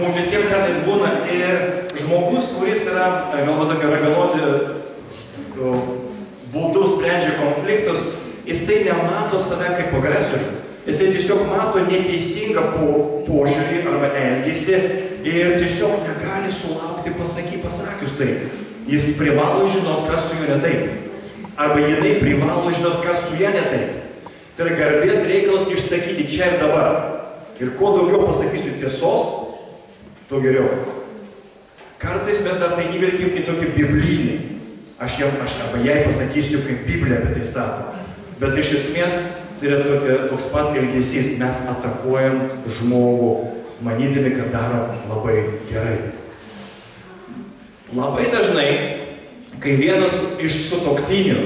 Mums visiems kartais būna ir žmogus, kuris yra, galbūt tokia raganosio būdu sprendžia konfliktus, jisai nemato save kaip agresorių. Jisai tiesiog mato neteisingą požiūrį arba elgesį ir tiesiog negali sulaukti pasakius tai. Jis privalo žinot, kas su juo ne taip. Arba jinai privalo žinot, kas su ją ne taip. Tai yra garbės reikalas išsakyti čia ir dabar. Ir kuo daugiau pasakysiu tiesos, tuo geriau. Kartais mes dar tai įvelkim į tokį biblinį. Aš arba jai pasakysiu, kaip Biblija apie tai sako. Bet iš esmės tai yra toks pat elgesys. Mes atakuojam žmogų, manydami, kad darom labai gerai. Labai dažnai, kai vienas iš sutuoktinių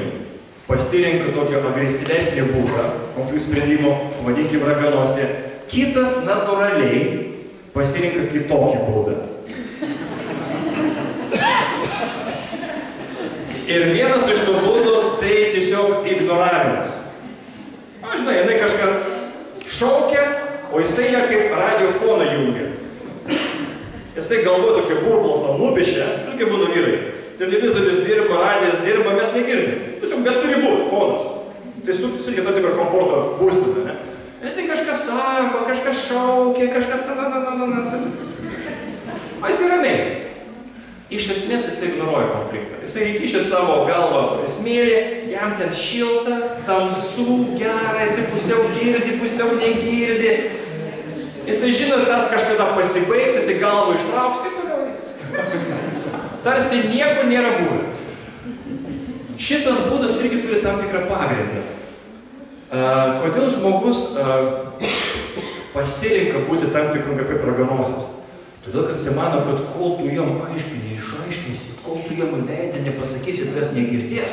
pasirenka tokio agresyvesnį būdą, konfliktų sprendimo, vadinkim raganosį, kitas natūraliai pasirenka kitokį būdą. Ir vienas iš tų būdų tai tiesiog ignoravimas. Žinai, jinai kažką šaukia, o jisai ją kaip radiofoną jungia. Jisai galvoja tokį burbulą nupiešia, kaip būna vyrai. televizorius dirba, radijas dirba, mes negirdim. Tiesiog, bet turi būti fonas. Tai sutikė tam tikrą komforto būseną, ne? Ir tai kažkas sako, kažkas šaukia, kažkas o jis ramiai. Iš esmės jis ignoruoja konfliktą. Jis įkišė savo galvą į smėlį, jam ten šilta, tamsu, gera, jis pusiau girdi, pusiau negirdi. Jis žino, tas kažkada pasibaigs, jis galvą ištrauks, kaip toliau jis. Tarsi nieko nėra buvę. Šitas būdas irgi turi tam tikrą pagrindą. Kodėl žmogus pasirinka būti tam tikrų kaip raganosis? Todėl, kad jis mano, kad kol tu jam aiškiai neišaiškinsi, kol tu jam veidą nepasakysi, tu jas negirdės.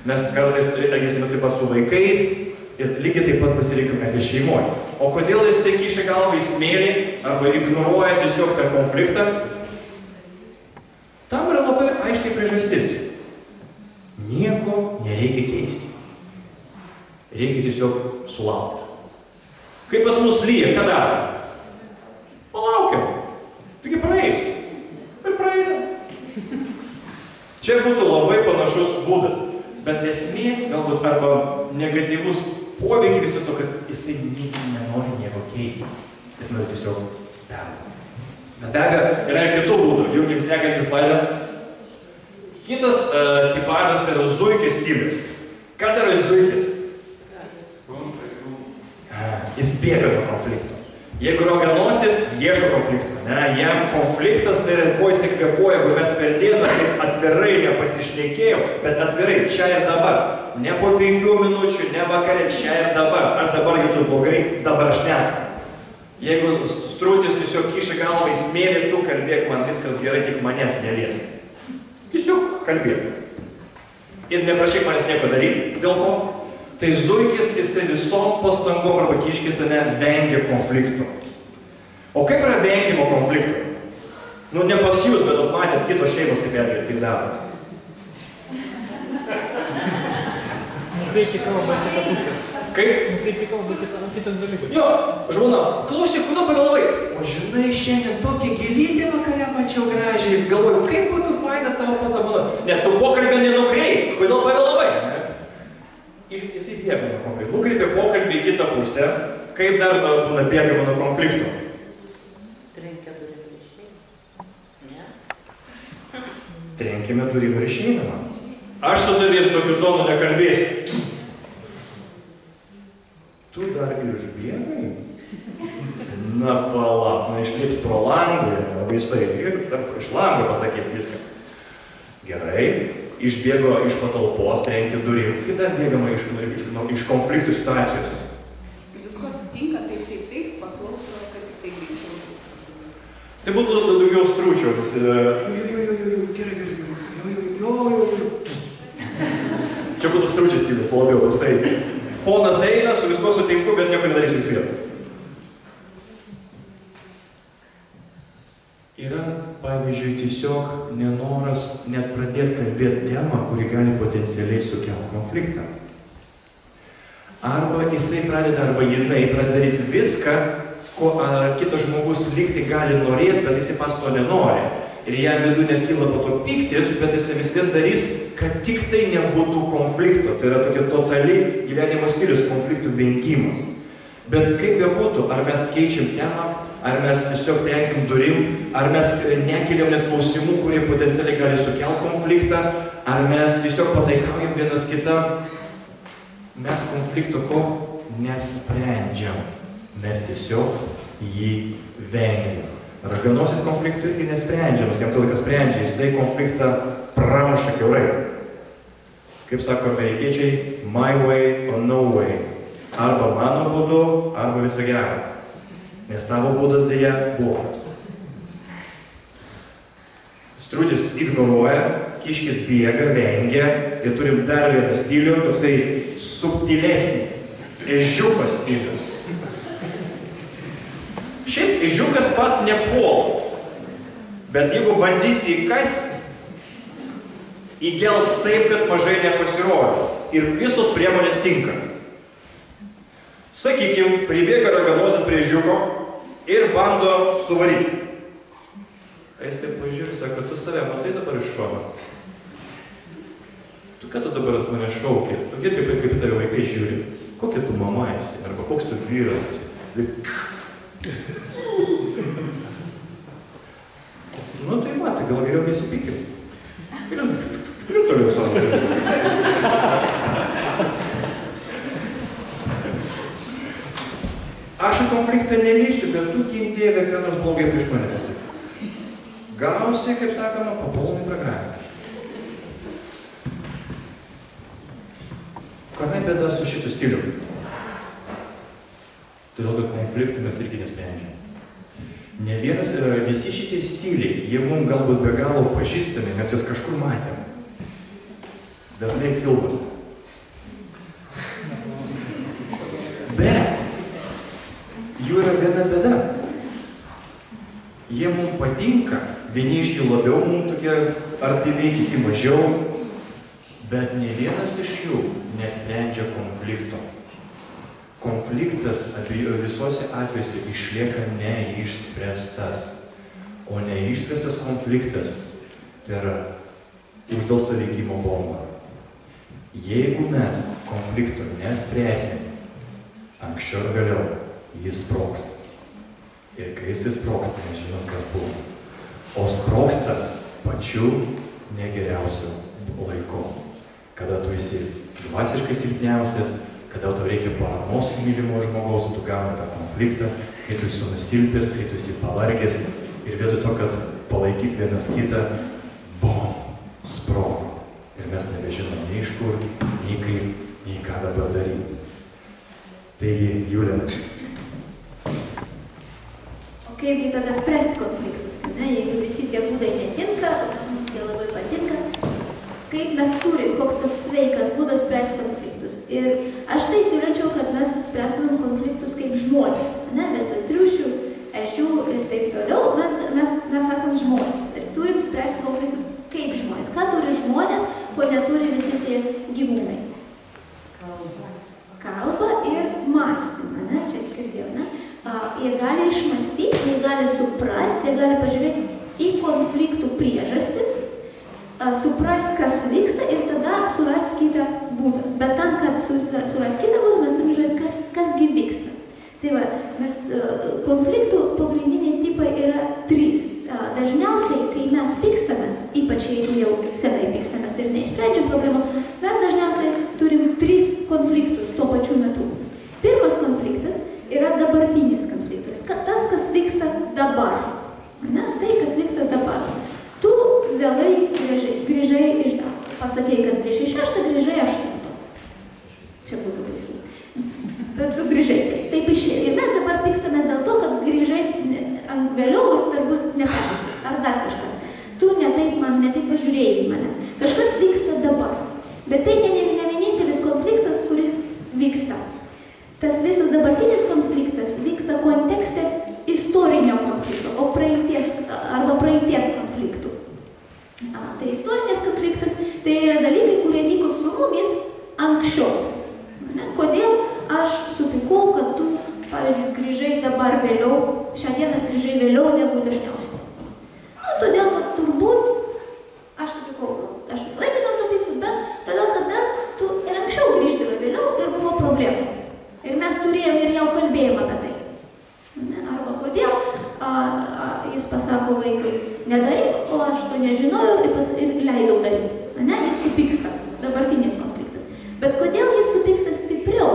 Mes kartais elgiasime taip pat su vaikais ir lygiai taip pat pasirinkime ir šeimoje. O kodėl jis kiša galvą į smėlį arba ignoruoja tiesiog tą konfliktą? Tam yra labai aiškiai priežastis. Nieko nereikia keisti. Reikia tiesiog sulaukti. Kaip pas mus lyja, ką darom? Palaukiam. Taigi praeis. Ir praeina. Čia būtų labai panašus būdas. Bet esmė, galbūt, arba negatyvus poveikis viso to, kad jisai nenori nieko keisti. Jis nori tiesiog perduoti. Bet be abejo, yra ir kitų būdų. Junkim sekantis slaidą. Kitas tipažas tai yra zuikis stilius. Ką daro zuikis? Jis bėga nuo konflikto. Jeigu raganosis, ieško konflikto. Jam konfliktas, tai yra kuo jis įkvėpuoja, jeigu mes per dieną atvirai nepasišnekėjom, bet atvirai čia ir dabar. Ne po 5 minučių, ne vakare, čia ir dabar. Aš dabar jaučiu blogai, dabar aš ne. Jeigu strutis tiesiog kiša galvą į smėlį, tu kalbėk, man viskas gerai, tik manęs nelies. Tiesiog kalbėk. Ir neprašyk manęs nieko daryti dėl to. Tai zuikis, jisai visom pastangom arba kiškis vengia konfliktų. O kaip yra vengimo konfliktų? Nu, ne pas jūs, bet matėt kitos šeimos kaip elgia, kaip daro. Nukreipti kalbą šitą pusę. Kaip? Nukreipti kalbą kitas dalykas. Jo, žmona, klausyk, kodėl pavėlavai? O žinai, šiandien tokia gėlytė vakare mačiau gražiai. Galvoju, kaip būtų faina tavo padovanoti. Ne, tu pokalbę nenukreip, kodėl pavėlavai? Ir jisai bėga nuo konfliktų. Nukreipia pokalbį į kitą pusę. Kaip dar būna bėgama nuo konfliktų? Trenkia durim ir išeina. Ne? Trenkime durim ir išeinama. Aš su tavim tokiu tonu nekalbėsiu. Tu dar ir išbėgai? Na palauk, išlips pro langą ir vaisai. Ir dar iš lango pasakys viską. Gerai. Išbėgo iš patalpos, trenkė durim, kai dar bėgama iš konfliktų situacijos. Visko sutinka, taip, paklauso, kad tik tai greičiau. Tai būtų daugiau stručio. Čia būtų stručias stilius, labiau, paprastai. Fonas eina, su visko sutinku, bet nieko nedarysiu į vietą. Yra, pavyzdžiui, tiesiog nenoras net pradėti kalbėti temą, kuri gali potencialiai sukelti konfliktą. Arba jisai pradeda, arba jinai pradeda daryti viską, ko kitas žmogus likti gali norėti, bet jisai pas to nenori. Ir jam vidų net kyla po to piktis, bet jisai vis vien darys, kad tik tai nebūtų konflikto. Tai yra tokia totali gyvenimo stilius, konfliktų vengimas. Bet kaip bebūtų, ar mes keičiam temą, ar mes tiesiog trenkiam durim, ar mes nekeliam net klausimų, kurie potencialiai gali sukelti konfliktą, ar mes tiesiog pataikaujam vienas kitą, mes konflikto ko nesprendžiam. Mes tiesiog jį vengiam. Raganosis konfliktų irgi nesprendžiamas, jam to laikas sprendžia, jisai konfliktą pramuša kiaurai. Kaip sako amerikiečiai, my way or no way. Arba mano būdu, arba viso gero. Nes tavo būdas dėja blogas. Strutis ignoruoja, kiškis bėga, vengia ir turim dar vieną stilių, toksai subtilesnis, ežiukas stilius. Šiaip ežiukas pats nepuola, bet jeigu bandysi įkasti, įgels taip, kad mažai nepasirodys ir visos priemonės tinka. Sakykim, pribėga raganosis prie ežiuko ir bando suvaryti. Jis taip pažiūrė, sako, tu save matai dabar iš šono. ką tu dabar ant mane šauki? Tokie kaip į tave vaikai žiūri. Kokia tu mama esi? Arba koks tu vyras esi? Nu tai matai, gal geriau nesipykim. Ir toliau savo. Aš į konfliktą nelysiu, bet tu gink Dieve, ką nors blogai prieš mane pasakai. Gausi, kaip sakoma, papolnai programą. Kame bėda su šitu stiliu? Todėl, kad konfliktų mes irgi nesprendžiam. Ne vienas, visi šitie stiliai, jie mums galbūt be galo pažįstami, mes jas kažkur matėm. Dažnai filmuose. Bet jų yra viena bėda. Jie mums patinka, vieni iš jų labiau mums tokie artimi, kiti mažiau, bet ne vienas iš jų nesprendžia konflikto. Konfliktas visuose atvejuose išlieka neišspręstas. O neišspręstas konfliktas tai yra uždelsto veikimo bomba. Jeigu mes konflikto nespręsim, anksčiau ir vėliau jis sprogs. Ir kai jis sprogs, tai nežinom, kas buvo. O sprogsta pačiu negeriausiu laiku. Kada tu esi dvasiškai silpniausias, kada tau reikia paramos mylimo žmogaus, tu gauni tą konfliktą, kai tu esi nusilpęs, kai tu esi pavargęs ir vietoj to, kad palaikyti vienas kitą, bom, sprogo. Ir mes nebežinom nei iš kur, nei kaip, nei ką dabar daryti. Taigi, Julija. O kaipgi tada spręsti konfliktus? Jeigu visi tie būdai netinka, mums jie labai patinka, kaip mes turim, koks tas sveikas būdas spręsti konfliktus. Ir aš tai siūlyčiau, kad mes spręstumėm konfliktus kaip žmonės, vietoj triušių, ežių ir taip toliau, mes esam žmonės ir turim spręsti konfliktus kaip žmonės. Ką turi žmonės, ko neturi visi tie gyvūnai? Kalbą ir mąstymą, čia atskirdėjau, Jie gali išmąstyti, jie gali suprasti, jie gali pažiūrėti į konfliktų priežastis, suprasti, kas vyksta ir tada surasti kitą būdą. Bet tam, kad surasti kitą būdą, mes turime žiūrėti, kasgi vyksta. Tai va, konfliktų pagrindiniai tipai yra 3. Dažniausiai, kai mes pykstamės, ypač jeigu jau senai pykstamės ir neišsprendžiam problemų, mes dažniausiai turim 3 konfliktus tuo pačiu metu. Pirmas konfliktas yra dabartinis konfliktas. Tas, kas vyksta dabar. Tai, kas vyksta dabar. Tu vėlai grįžai iš darbo. Pasakėjai, kad grįžai 6, grįžai 8. Čia būtų baisu. Bet tu grįžai. Taip išėjo. Ir mes dabar pykstamės dėl to, kad grįžai vėliau ir turbūt ne kas. Ar dar kažkas. Tu netaip pažiūrėjai į mane. Kažkas vyksta dabar. Bet tai ne vienintelis konfliktas, kuris vyksta. Tas visas dabartinis konfliktas vyksta kontekste istorinio konflikto, o praeities konfliktų. Tai istorinės konfliktas tai yra dalykai, kurie vyko su mumis anksčiau. Kodėl aš supykau, kad tu, pavyzdžiui, grįžai dabar vėliau, šią dieną grįžai vėliau negu dažniausiai? Todėl, kad turbūt aš supykau, aš visą laiką dėl to pyksiu, bet todėl, kad dar tu ir anksčiau grįždavai vėliau ir buvo problemų. Ir mes turėjom ir jau kalbėjom apie tai. Arba kodėl jis pasako vaikui, nedaryk, o aš to nežinojau ir leidau daryti. Jis supyksta, dabartinis konfliktas. Bet kodėl jis supyksta stipriau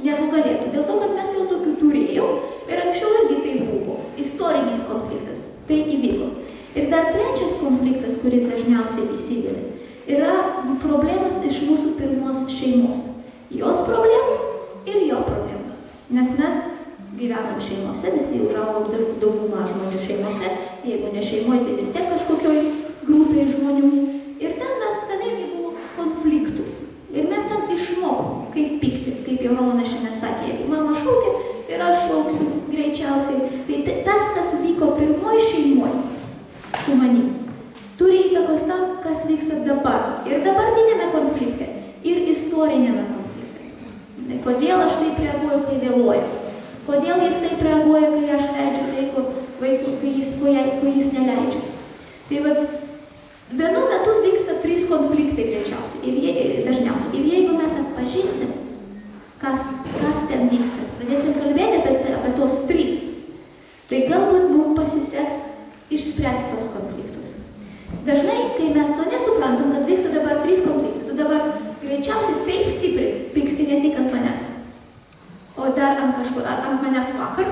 negu galėtų? Dėl to, kad mes jau tokių turėjom ir anksčiau irgi tai buvo. Istorinis konfliktas. Tai įvyko. Ir dar trečias konfliktas, kuris dažniausiai įsivelia, yra problemas iš mūsų pirmos šeimos. Jos problemos ir jo problemas. Nes mes gyvenam šeimose, visi užaugom daugumą žmonių šeimose, jeigu ne šeimoje, tai vis tiek kažkokioj grupėje žmonių. Ir ten irgi buvo konfliktų. Ir mes ten išmokom, kaip pyktis, kaip jau Romana šiandien sakė, jeigu mama šaukia, ir aš šauksiu greičiausiai. Tai tas, kas vyko pirmoj šeimoj su manim, turi įtakos tam, kas vyksta dabar. Ir dabartinėme konflikte, ir istorinėme konflikte. Kodėl aš taip reaguoju, kai vėluoju? Kodėl jis taip reaguoja, kai aš leidžiu tai, vaikui, kai jis neleidžia? Tai vienu metu vyksta 3 konfliktai greičiausiai. Ir Dažnai, kai mes to nesuprantam, kad vyksta dabar 3 konfliktai, tu dabar greičiausiai taip stipriai pyksti ne tik ant manęs, o dar ant manęs vakar,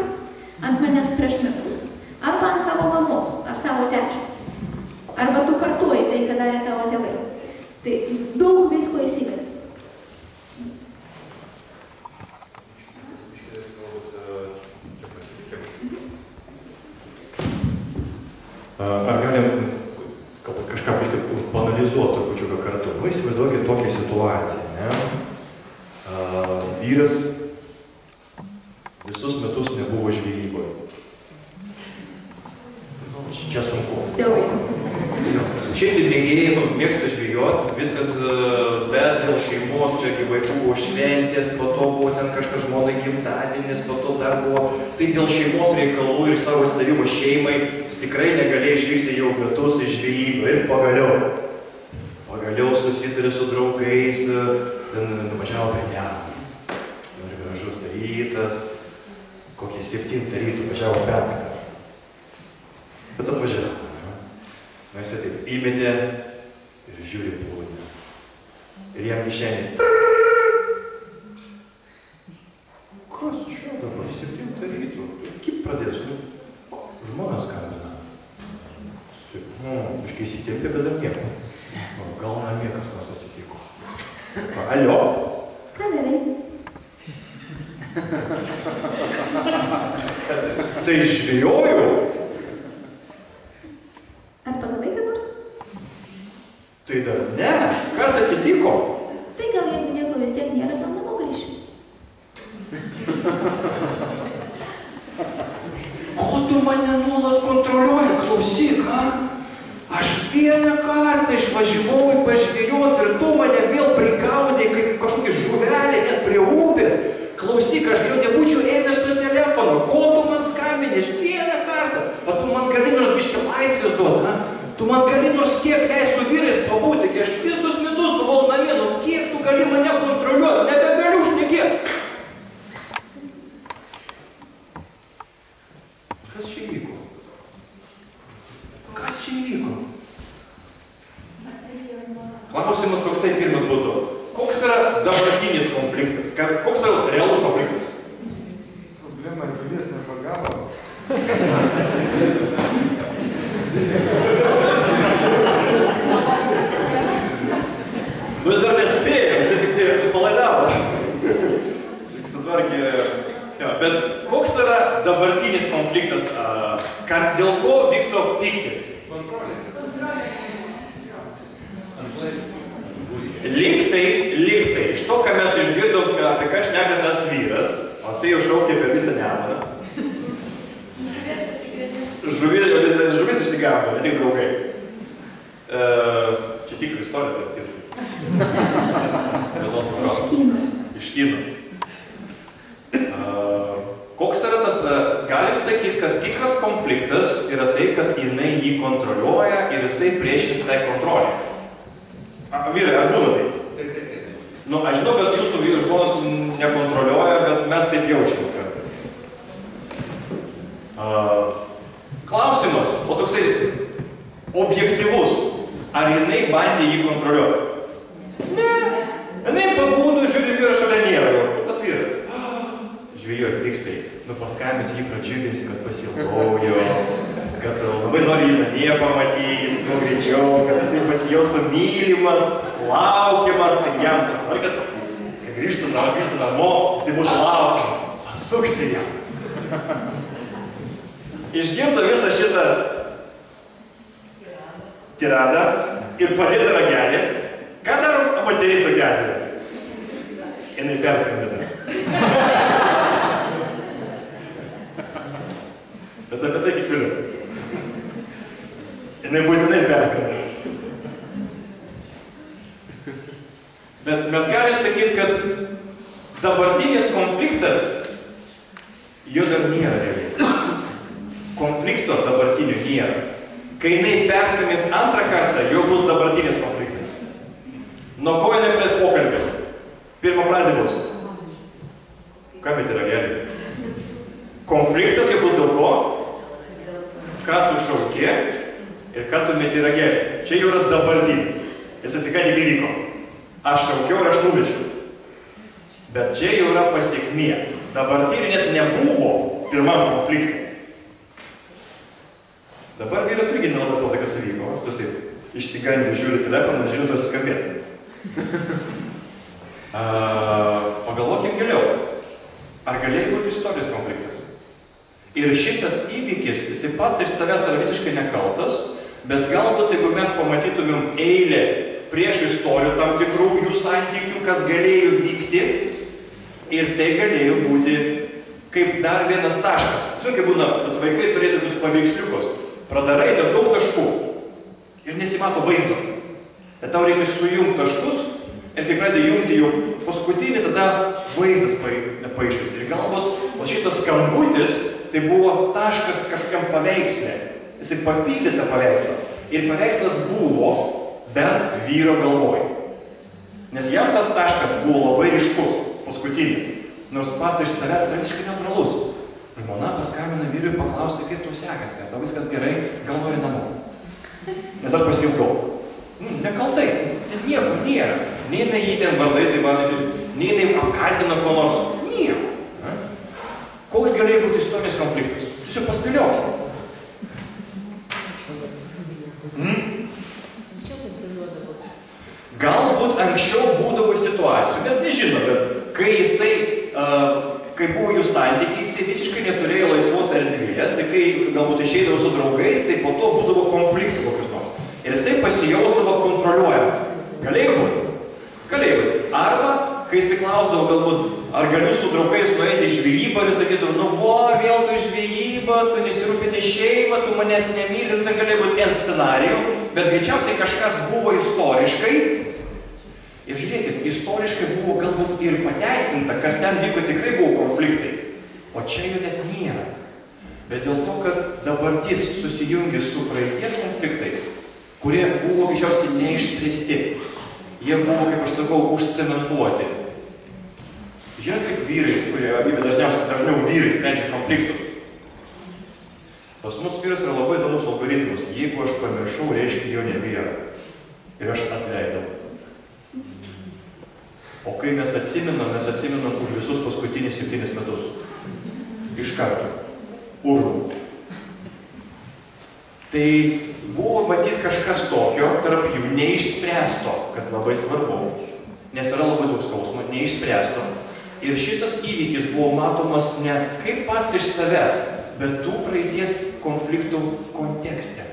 ant manęs prieš metus, arba ant savo mamos, ar savo tečio. Arba tu kartuoji tai, ką darė tavo tėvai. Tai daug visko įsiveda. Ar galim kažką panalizuoti trupučiuką kartu? Nu, įsivaizduokit tokią situaciją, ne? Vyras visus metus nebuvo žvejyboje. Čia sunku. Šiaip tai mėgėjai mėgsta žvejoti, viskas, bet dėl šeimos, čia kai vaikų buvo šventės, po to buvo ten kažkas žmonai gimtadienis, po to dar buvo, tai dėl šeimos reikalų ir savo atsidavimo šeimai tikrai negalėjai išvykti jau metus į žvejybą ir pagaliau susitarė su draugais, ten nuvažiavo prie Nemuno. Ir gražus rytas, kokie 7 rytų, važiavo 5. Bet atvažiavo. Na, jisai taip įmetė ir žiūri plūdinę. Ir jam kišenį. Kas čia dabar 7 rytų? Kaip pradės? Žmona skambina. Biškai įsitempė, bet dar nieko. Gal namie kas nors atsitiko. Alio? Ką darai? Tai žvejojau. Ar pagavai ką nors? Tai dar ne. Kas atsitiko? Tai gal jeigu nieko vis tiek nėra, gal namo grįši. Ko tu mane nuolat kontroliuoji? Klausyk, Aš vieną kartą išvažiavau pažvejoti ir tu mane vėl prigaudai kaip kažkokį žuvelį net prie upės. Klausyk, aš jau nebūčiau ėmęs to telefono. Ko tu man skambini? Aš vieną kartą. O tu man gali nors biškį laisvės duoti, Tu man gali nors kiek leist su vyrais pabūti, kai aš visus metus buvau namie, kiek tu gali mane kontroliuoti? Nebegaliu šnekėti. Kas čia įvyko? Kas čia įvyko? Klausimas toksai pirmas būtų. Koks yra dabartinis konfliktas? Koks yra realus konfliktas? Problema, žuvies nepagavo. Nu, jis dar nespėjo, jis tik tai atsipalaidavo. Tik sutvarkė. Bet koks yra dabartinis konfliktas? Dėl ko vyksta pyktis? Kontrolė. Lygtai, iš to, ką mes išgirdom, apie ką šneka tas vyras, o jisai jau šaukė per visą Nemuną. Žuvis išsigavo, ne tik draugai. Čia tikrų istorija, taip tikrų. Iš Kino. Koks yra tas, galim sakyti, kad tikras konfliktas yra tai, kad jinai jį kontroliuoja ir jisai priešins tai kontrolė. Vyrai, ar būna tai? Taip. Nu, aš žinau, kad jūsų vyrų žmonos nekontroliuoja, bet mes taip jaučiamės kartais. Klausimas, o toksai objektyvus, ar jinai bandė jį kontroliuoti? Ne. Jinai pabūdų, žiūri, vyras šalia nėra jau. Tas vyras. Žvėjoja tiksliai. Nu, paskambins jį pradžiuginsi, kad pasilaujo, kad labai nori jį namie pamatyti, kuo greičiau, kad jisai pasijaustų mylimas, laukiamas, tai jam tas nori, kad grįžtų namo, jisai būtų laukiamas, pasuksi jam. Išgirdo visą šitą tiradą ir padėtą ragelį. Ką daro moteris ragelį? Jinai perskambina. Bet apie tai kaip vėliau. Jinai būtinai perskambins. Bet mes galim sakyti, kad dabartinis konfliktas jo dar nėra realiai. Konflikto dabartinių nėra. Kai jinai perskambins antrą kartą, jau bus dabartinis konfliktas. Nuo ko jinai pradės pokalbį? Pirma frazė bus. Ką bet yra realiai? Konfliktas jau bus dėl ko? Ką tu šauki? Ir ką tu meti ragelį? Čia jau yra dabartinis. Jis ką tik įvyko. Aš šaukiau ir aš nuvežiau. Bet čia jau yra pasiekmė. Dabartinė net nebuvo pirmam konfliktui. Dabar vyras irgi nelabai supranta, kas įvyko. Tu taip išsigandė, žiūri telefoną, žinai, tu suskambės. Pagalvokim giliau. Ar galėjo būti istorijos konfliktas? Ir šitas įvykis, jis pats iš savęs yra visiškai nekaltas, bet galbūt, jeigu mes pamatytumėm eilę prieš istorijų tam tikrų jų santykių, kas galėjo vykti, ir tai galėjo būti kaip dar vienas taškas. Žinai, kaip būna, kad vaikai turėtų tokius paveiksliukus. Pradarai dar daug taškų ir nesimato vaizdo. Bet tau reikia sujungti taškus ir kai pradeda jungti jau paskutinį, tada vaizdas paaiškės. Ir galbūt šitas skambutis tai buvo taškas kažkokiam paveiksle. Jisai papildė tą paveikslą. Ir paveikslas buvo bent vyro galvoj. Nes jam tas taškas buvo labai ryškus, paskutinis. Nors pats iš savęs visiškai natūralus. Žmona paskambina vyrui paklausti, kaip tau sekasi. Tau viskas gerai, galvoji namo. Nes aš pasiilgau. Nekaltai, nieko nėra. Nei jinai jį ten vardais įvardė, nei jinai apkaltino ko nors. Nieko. Koks galėjo būti istorinis konfliktas? Tiesiog paspėliau. Galbūt anksčiau būdavo situacijų, mes nežinom, bet kai jisai, kai buvo jų santykiai, jisai visiškai neturėjo laisvos erdvės, tai kai galbūt išeidavo su draugais, tai po to būdavo konfliktų kokius nors. Ir jisai pasijausdavo kontroliuojamas. Galėjo būti? Galėjo būti. Arba, kai jisai klausdavo galbūt, ar galiu su draugais nueiti į žvejybą ir sakydavo, nu vėl tu žvejybą, tu nesirūpini šeimą, tu manęs nemyli, tai galėjo būti N scenarijų, bet greičiausiai kažkas buvo istoriškai. Ir žiūrėkit, istoriškai buvo galbūt ir pateisinta, kas ten vyko tikrai buvo konfliktai. O čia jų net nėra. Bet dėl to, kad dabartis susijungia su praeities konfliktais, kurie buvo greičiausiai neišspręsti. Jie buvo, kaip aš sakau, užcementuoti. Žinot, kaip vyrai, kurie dažniau vyrai sprendžia konfliktus. Pas mus vyras yra labai įdomus algoritmus. Jeigu aš pamiršau, reiškia jo nebėra. Ir aš atleidau. O kai mes atsiminam už visus paskutinius 7 metus. Iš karto. Urvų. Tai buvo matyti kažkas tokio, tarp jų neišspręsto, kas labai svarbu, nes yra labai daug skausmo, neišspręsto. Ir šitas įvykis buvo matomas ne kaip pats iš savęs, bet tų praeities konfliktų kontekste.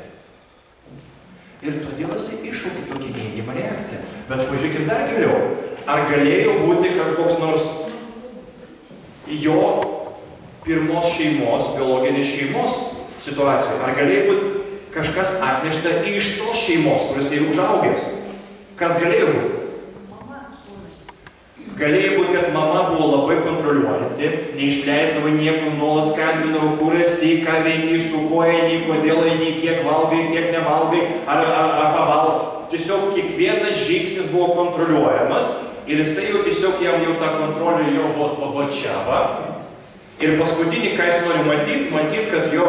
Ir todėl jisai iššaukė tokį neigiamą reakciją. Bet pažiūrėkit dar giliau. Ar galėjo būti kažkoks nors jo pirmos šeimos, biologinės šeimos situacijų? Ar galėjo būti kažkas atnešta iš tos šeimos, kuris jau užaugęs? Kas galėjo būti? Galėjo būti, kad mama buvo labai kontroliuojanti, neišleisdavo niekur, nuolat skambindavo, kur esi, ką veiki, su kuo eini, kodėl eini, kiek valgai, kiek nevalgai, ar pavalgai. Tiesiog kiekvienas žingsnis buvo kontroliuojamas ir jisai jau tiesiog jam jau tą kontrolę jo va čia va. Ir paskutinį, ką jis nori matyti, kad jo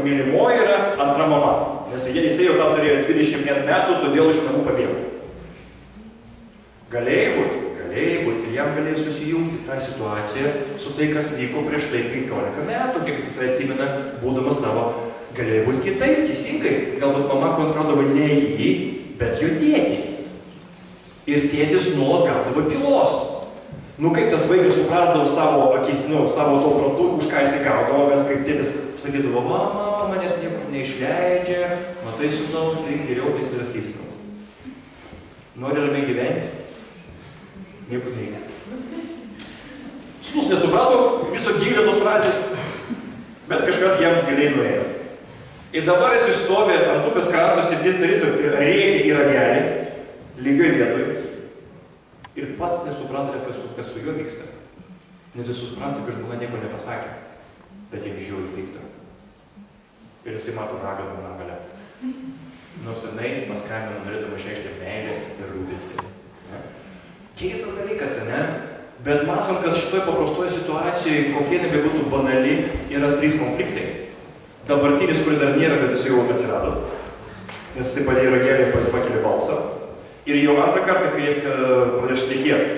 mylimoji yra antra mama. Nes jisai jau tam turėjo 20 metų, todėl iš namų pabėgo. Galėjo būti, ir jam galėjo susijungti tą situaciją su tai, kas vyko prieš tai 15 metų, kiek jis atsimena, būdamas savo. Galėjo būti kitaip, teisingai. Galbūt mama kontroliuodavo ne jį, bet jo tėtį. Ir tėtis nuolat gaudavo pylos. Nu, kaip tas vaikas suprasdavo savo akis, savo to protų, už ką jis gaudavo, bet kaip tėtis sakydavo, mama, manęs niekur neišleidžia, matai, sūnau, tai geriau nesiraskysime. Nori ramiai gyventi? Niekur neina. Sūnus nesuprato viso gylio tos frazės, bet kažkas jam giliai nuėjo. Ir dabar jis stovi ant upės kranto 7 ryto ir rėkia į ragelį, lygioj vietoj. Ir pats nesupranta, kas su juo vyksta. Nes jis supranta, kad žmona nieko nepasakė, bet jam žiūri pikta. Ir jisai mato raganą mano gale. Nors jinai paskambino, norėdama išreikšti meilę ir rūpestį. Keistas dalykas, ne? Bet matom, kad šitoje paprastoje situacijoje, kokie nebebūtų banali, yra 3 konfliktai. Dabartinis, kurį dar nėra, bet jis jau atsirado. nes jisai padėjo ragelį, pakelė balsą. Ir jau antrą kartą, kai jis pradėjo šnekėti.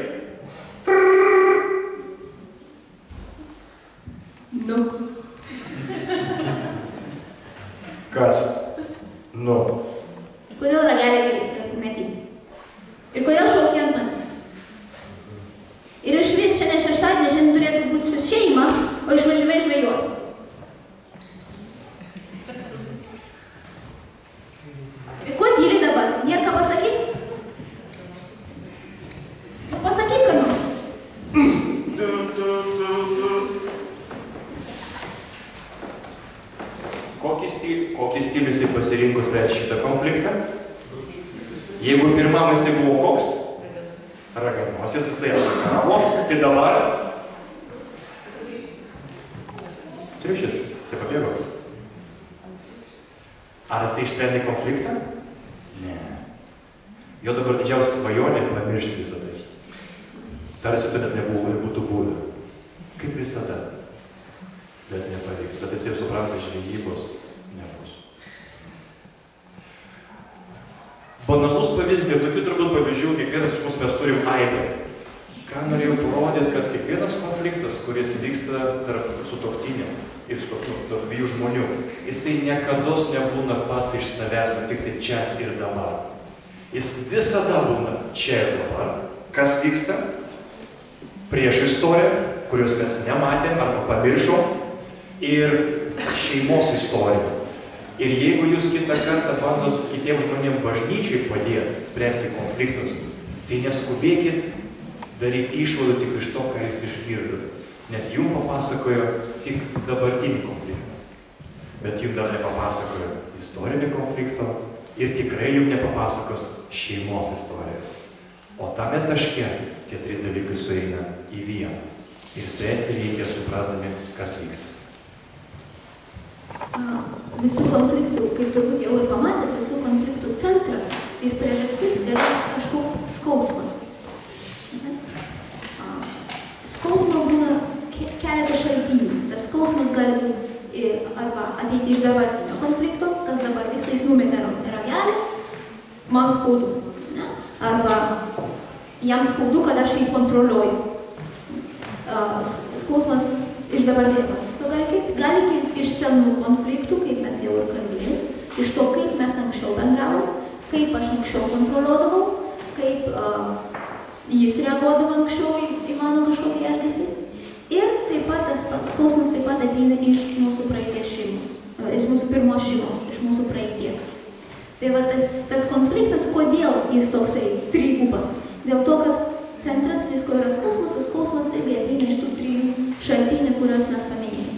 Nu. Kas? Nu. Kodėl ragelį meti? Ir kodėl šauki ant manęs? Ir išvis šiandien šeštadienį, šiandien turėtų būti su šeima, o išvažiavai žvejoti. Ir ko tyli dabar? Nėra ką pasakyti? Pasakyk, ką nors. Kokį stilių jisai pasirinko spręsti šitą konfliktą? Jeigu pirmam jisai buvo koks? Raganosis, jisai atakavo, tai dabar... Triušis, jisai pabėgo. Ar jisai išsprendė konfliktą? Ne. Jo dabar didžiausia svajonė pamiršti visą tai. Tarsi to net nebūtų buvę. Kaip visada. Bet nepavyks. Bet jisai supranta, žvejybos nebus. Banalus pavyzdys, ir tokių turbūt pavyzdžių kiekvienas iš mūsų mes turim aibę. Ką norėjau parodyti, kad kiekvienas konfliktas, kuris vyksta tarp sutuoktinio ir tarp dviejų žmonių, jisai niekados nebūna pats iš savęs, o tik tai čia ir dabar. Jis visada būna čia ir dabar. Kas vyksta? Prieš istoriją, kurios mes nematėm arba pamiršom, ir šeimos istorija. Ir jeigu jūs kitą kartą bandot kitiems žmonėms bažnyčiai padėti spręsti konfliktus, tai neskubėkit daryti išvadų tik iš to, ką jūs išgirdot. Nes jums papasakojo tik dabartinį konfliktą. Bet jums dar nepapasakojo istorinį konfliktą ir tikrai jums nepapasakos šeimos istorijos. O tame taške tie trys dalykai sueina į vieną. Ir spręsti reikia suprasdami, kas vyksta. Visų konfliktų, kaip turbūt jau ir pamatėte, visų konfliktų centras ir priežastis yra kažkoks skausmas. Skausmo būna keletą šaltinių. Tas skausmas gali būti arba ateiti iš dabartinio konflikto, kas dabar vyksta, jis numetė ragelį, man skaudu. Arba jam skaudu, kad aš jį kontroliuoju. Skausmas iš dabartinio konflikto gali kilti iš senų konfliktų, kaip mes jau ir kalbėjome, iš to, kaip mes anksčiau bendravom, kaip aš anksčiau kontroliuodavau, kaip jis reaguodavo anksčiau į mano kažkokį elgesį. Ir taip pat tas skausmas taip pat ateina iš mūsų praeities šeimos, iš mūsų pirmos šeimos, iš mūsų praeities. Tai va tas konfliktas, kodėl jis toksai trigubas? Dėl to, kad centras visko yra skausmas, ir skausmas irgi ateina iš tų trijų šaltinių, kuriuos mes paminėjome.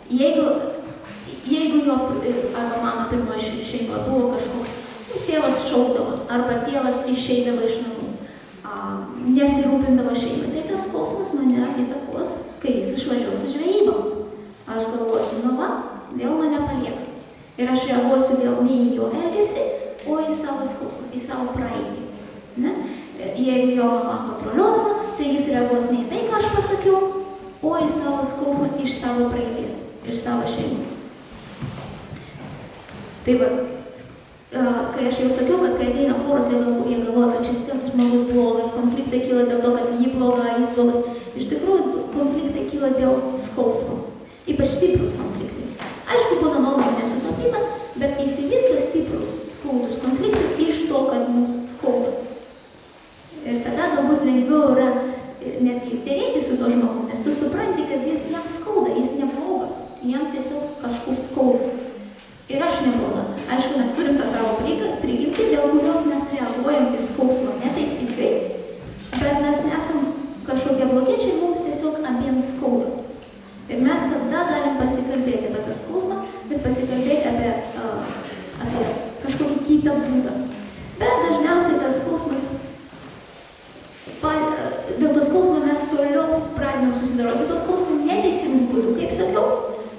Jeigu jo arba mano pirmoji šeima buvo kažkoks, tėvas šaukdavo, arba tėvas išeidavo iš namų, nesirūpindavo šeimą, tai tas skausmas mane įtakos, kai jis išvažiuos į žvejybą. Aš galvosiu, nu va, vėl mane palieka. Ir aš reaguosiu vėl ne į jo elgesį, o į savo skausmą, į savo praeitį. Ne? Jeigu jo mama kontroliuodavo, tai jis reaguos ne į tai, ką aš pasakiau, o į savo skausmą iš savo praeities, iš savo šeimos. Tai va, kai aš jau sakiau, kad kai ateina poros, jie galvoja, kad šitas žmogus blogas, konfliktai kyla dėl to, kad jį bloga, jis blogas. Iš tikrųjų, konfliktai kyla dėl skausmo, ypač stiprus konfliktai. Aišku, būna nuomonių nesutapimas, bet įsivysto stiprus, skaudus konfliktai iš to, kad mums skauda. Ir tada galbūt lengviau yra netgi derėti su to žmogu, nes tu supranti, kad jam skauda, jis neblogas, jam tiesiog kažkur skauda. Ir aš nebloga. Aišku, mes turim tą savo prigimtį, dėl kurios mes reaguojam į skausmą neteisingai, bet mes nesam kažkokie blogiečiai, mums tiesiog abiems skauda. Ir mes tada galim pasikalbėti apie tą skausmą, bet pasikalbėti apie kažkokį kitą būdą. Bet dažniausiai tas skausmas, dėl to skausmo mes toliau pradėjom susidoroti su to skausmu neteisingų būdų, kaip sakiau,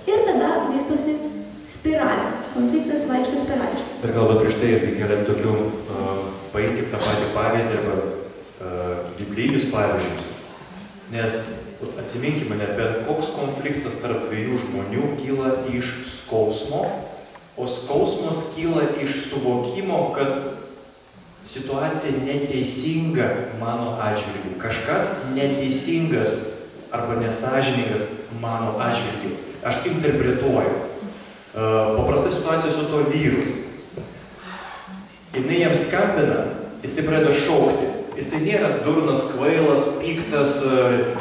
ir tada vystosi spiralė. Konfliktas vaikšto spirališkai. Bet galbūt prieš tai irgi keliam tokių, paimti tą patį pavyzdį arba biblijinius pavyzdžius. Nes Atsiminkime, bet koks konfliktas tarp dviejų žmonių kyla iš skausmo, o skausmas kyla iš suvokimo, kad situacija neteisinga mano atžvilgiu. Kažkas neteisingas arba nesąžiningas mano atžvilgiu. Aš interpretuoju. Paprasta situacija su to vyru. Jinai jam skambina, jisai pradeda šaukti. Jisai nėra durnas, kvailas, piktas,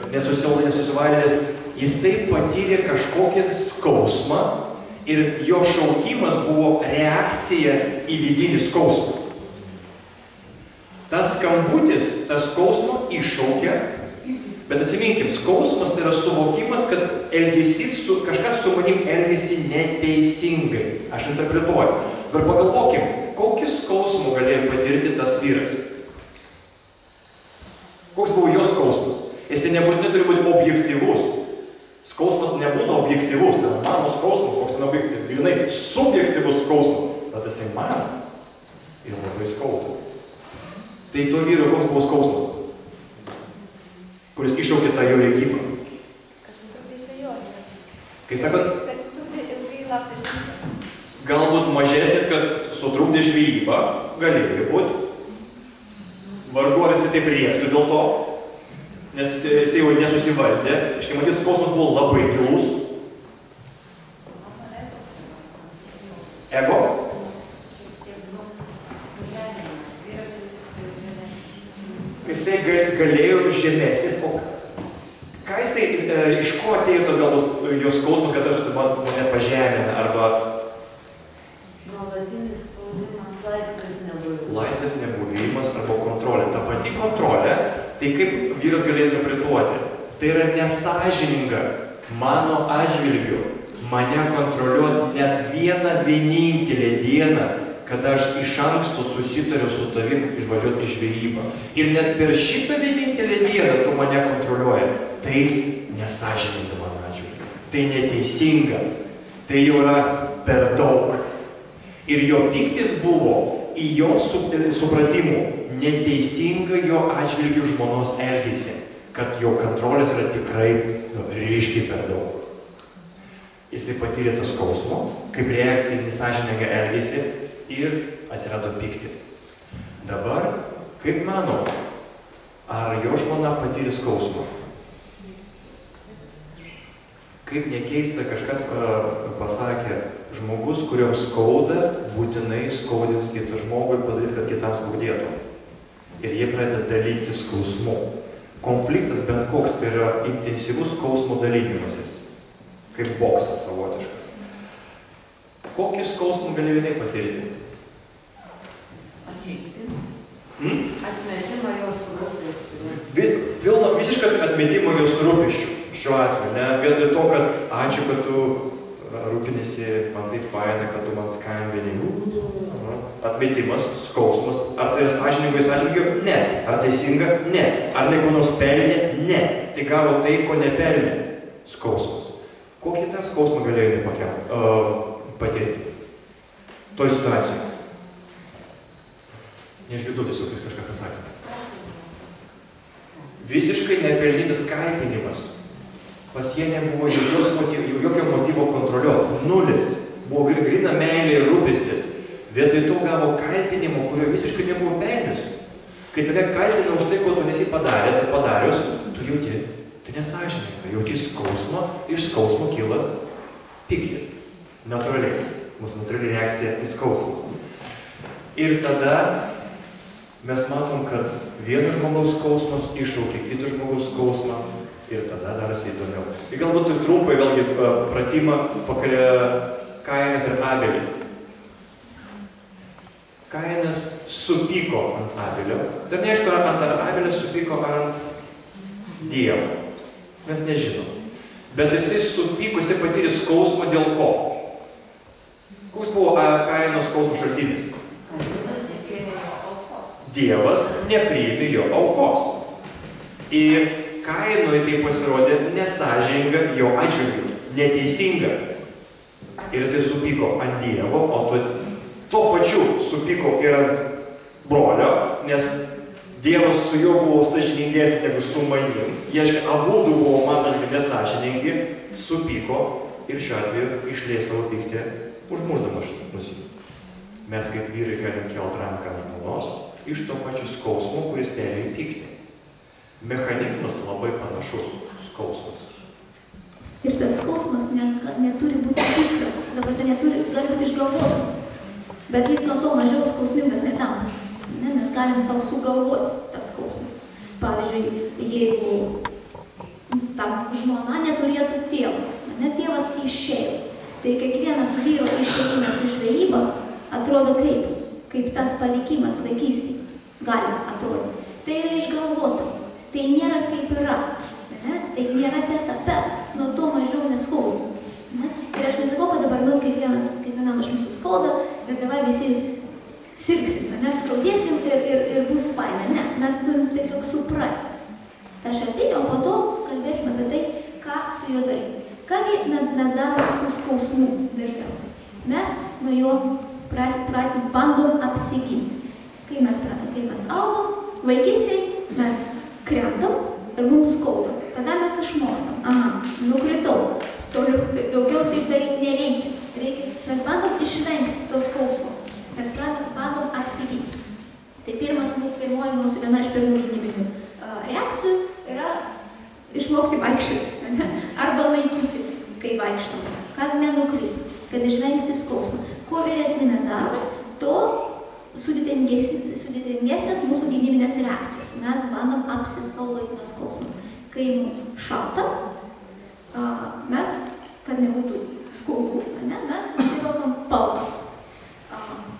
nesusivalęs. Jisai patyrė kažkokį skausmą ir jo šaukimas buvo reakcija į vidinį skausmą. Tas skambutis, tas skausmo iššaukia, bet atsiminkim, skausmas tai yra suvokimas, kad kažkas su manim elgesi neteisingai. Aš interpretuoju. Bet pagalvokim, kokį skausmą galėjo patirti tas vyras. Koks buvo jo skausmas? Jis nebūtinai turi būti objektyvus. Skausmas nebūna objektyvus, tai mano skausmas, koks neobjektyvus, grinai subjektyvus skausmas, bet jisai man ir labai skauda. Tai to vyro koks buvo skausmas, kuris iššaukė tą jo reikimą. Kas sutrukdė žvejoti? Kaip sakot? Kad sutrukdė ilgai laukti žvejybą. Galbūt mažesnis, kad sutrukdė žvejybą, galėjo būti. Vargu ar jisai taip rėktų dėl to, nes jisai jau nesusivaldė. Iškai matys, skausmas buvo labai gilus. Ego? Jisai galėjo žemesnis, o ką jisai, iš ko atėjo galbūt jo skausmas, kad aš mane pažemina, arba laisvės nebuvimas arba kontrolė. Ta pati kontrolė, tai kaip vyras galėjo interpretuoti. Tai yra nesąžininga mano atžvilgiu mane kontroliuoti net vienintelę dieną, kada aš iš anksto susitariu su tavim išvažiuoti į žvejybą. Ir net per šitą vienintelę dieną tu mane kontroliuoji. Tai nesąžininga mano atžvilgiu. Tai neteisinga. Tai jau yra per daug. Ir jo pyktis buvo į jo supratimų neteisinga jo atžvilgių žmonos elgesį, kad jo kontrolės yra tikrai ryškiai per daug. Jisai patyrė tą skausmą, kaip reakcija į nesąžiningą elgesį ir atsirado pyktis. Dabar, kaip manau, ar jo žmona patyrė skausmą? Kaip nekeista, kažkas pasakė, žmogus, kuriam skauda, būtinai skaudins kitą žmogų ir padarys, kad kitam skaudėtų. Ir jie pradeda dalyti skausmu. Konfliktas bent koks tai yra intensyvus skausmo dalynimasis. Kaip boksas savotiškas. Kokį skausmą galėjo jinai patirti? Atmetimą jos rūpesčių. Visiškai atmetimą jos rūpesčių. Šiuo atveju, ne? Vietoj to, kad ačiū, kad tu rūpinėsi, man taip faina, kad tu man skambini. Atmetimas, skausmas. Ar tai yra sąžiningai? Ne. Ar teisinga? Ne. Ar ne ko nors pelnė? Ne. Tai gavo tai, ko nepelnė. Skausmas. Kokį tą skausmą galėjo patirti? Toj situacijai. Neišgirdau tiesiog, jūs kažką pasakėte. Visiškai nepelnytas kaltinimas. Pas jie nebuvo jokio motyvo kontroliuoti. Nulis. Buvo grina meilė ir rūpestis. Vietoj to gavo kaltinimo, kurio visiškai nebuvo pelnius. Kai tave kaltina už tai, ko tu nesi padaręs ir padarius, tu jauti, tai nesąžininga. Jauti skausmą, iš skausmo kyla pyktis. Natūraliai. Mūsų natūrali reakcija į skausmą. Ir tada mes matom, kad vieno žmogaus skausmas iššaukia kito žmogaus skausmą. Ir tada darosi įdomiau. Ir galbūt tik trumpai vėlgi pratimą pakalė Kainas ir Abelis. Kainas supyko ant Abelio. Dar neaišku, ar ant Abelis supyko ant Dievo. Mes nežinom. Bet jisai supyko, jisai patyrė skausmą dėl ko? Koks buvo Kaino skausmo šaltinis? Dievas nepriėmė jo aukos. Ir Kainui tai pasirodė nesąžininga jo atžvilgiu, neteisinga. Ir jisai supyko ant Dievo, o tuo pačiu supyko ir ant brolio, nes Dievas su juo buvo sąžiningesnis negu su manim. Reiškia, abudu buvo man atžvilgiu nesąžiningi, supyko ir šiuo atveju išliejo savo pyktį, užmušdamas nusikaltimą. Mes kaip vyrai galim kelt ranką žmonos iš to pačiu skausmo, kuris perėjo į pyktį. Mechanizmas labai panašus skausmas. Ir tas skausmas neturi būti tikras, dabar gali būti išgalvotas, bet jis nuo to mažiau skausmingas netampa. Mes galim savo sugalvoti tą skausmą. Pavyzdžiui, jeigu tam žmona neturėtų tėvą, tėvas išėjo, tai kiekvienas vyro išėjimas iš žvejybą atrodo kaip tas palikimas vaikystėje gali atrodyti. Tai yra išgalvota, tai nėra kaip yra, tai nėra tiesa, bet nuo to mažiau neskauda. Ir aš nesakau, kad dabar kiekvienam iš mūsų skauda, bet dabar visi sirgsim, skaudėsim ir bus faina. Ne, mes turim tiesiog suprasti. Tai aš atėjau, o po to kalbėsim apie tai, ką su juo daryti. Kągi mes darom su skausmu dažniausiai. Mes nuo jo bandom apsiginti. Kai mes augom, vaikystėje mes krentam ir mums skauda. Tada mes išmokstam. Nukritau. Daugiau taip daryti nereikia. Mes bandom išvengti to skausmo. Mes bandom apsiginti. Tai pirmoji mūsų viena iš pirmų gynybinių reakcijų yra išmokti vaikščioti. Arba laikytis, kai vaikštom. Kad nenukrist, kad išvengti skausmą. Kuo vyresni mes daromės, to sudėtingesnės mūsų gynybinės reakcijos. Mes bandom apsisaugoti nuo skausmo. Kai mums šalta, mes, kad nebūtų skaudu, mes pasivalkom paltą.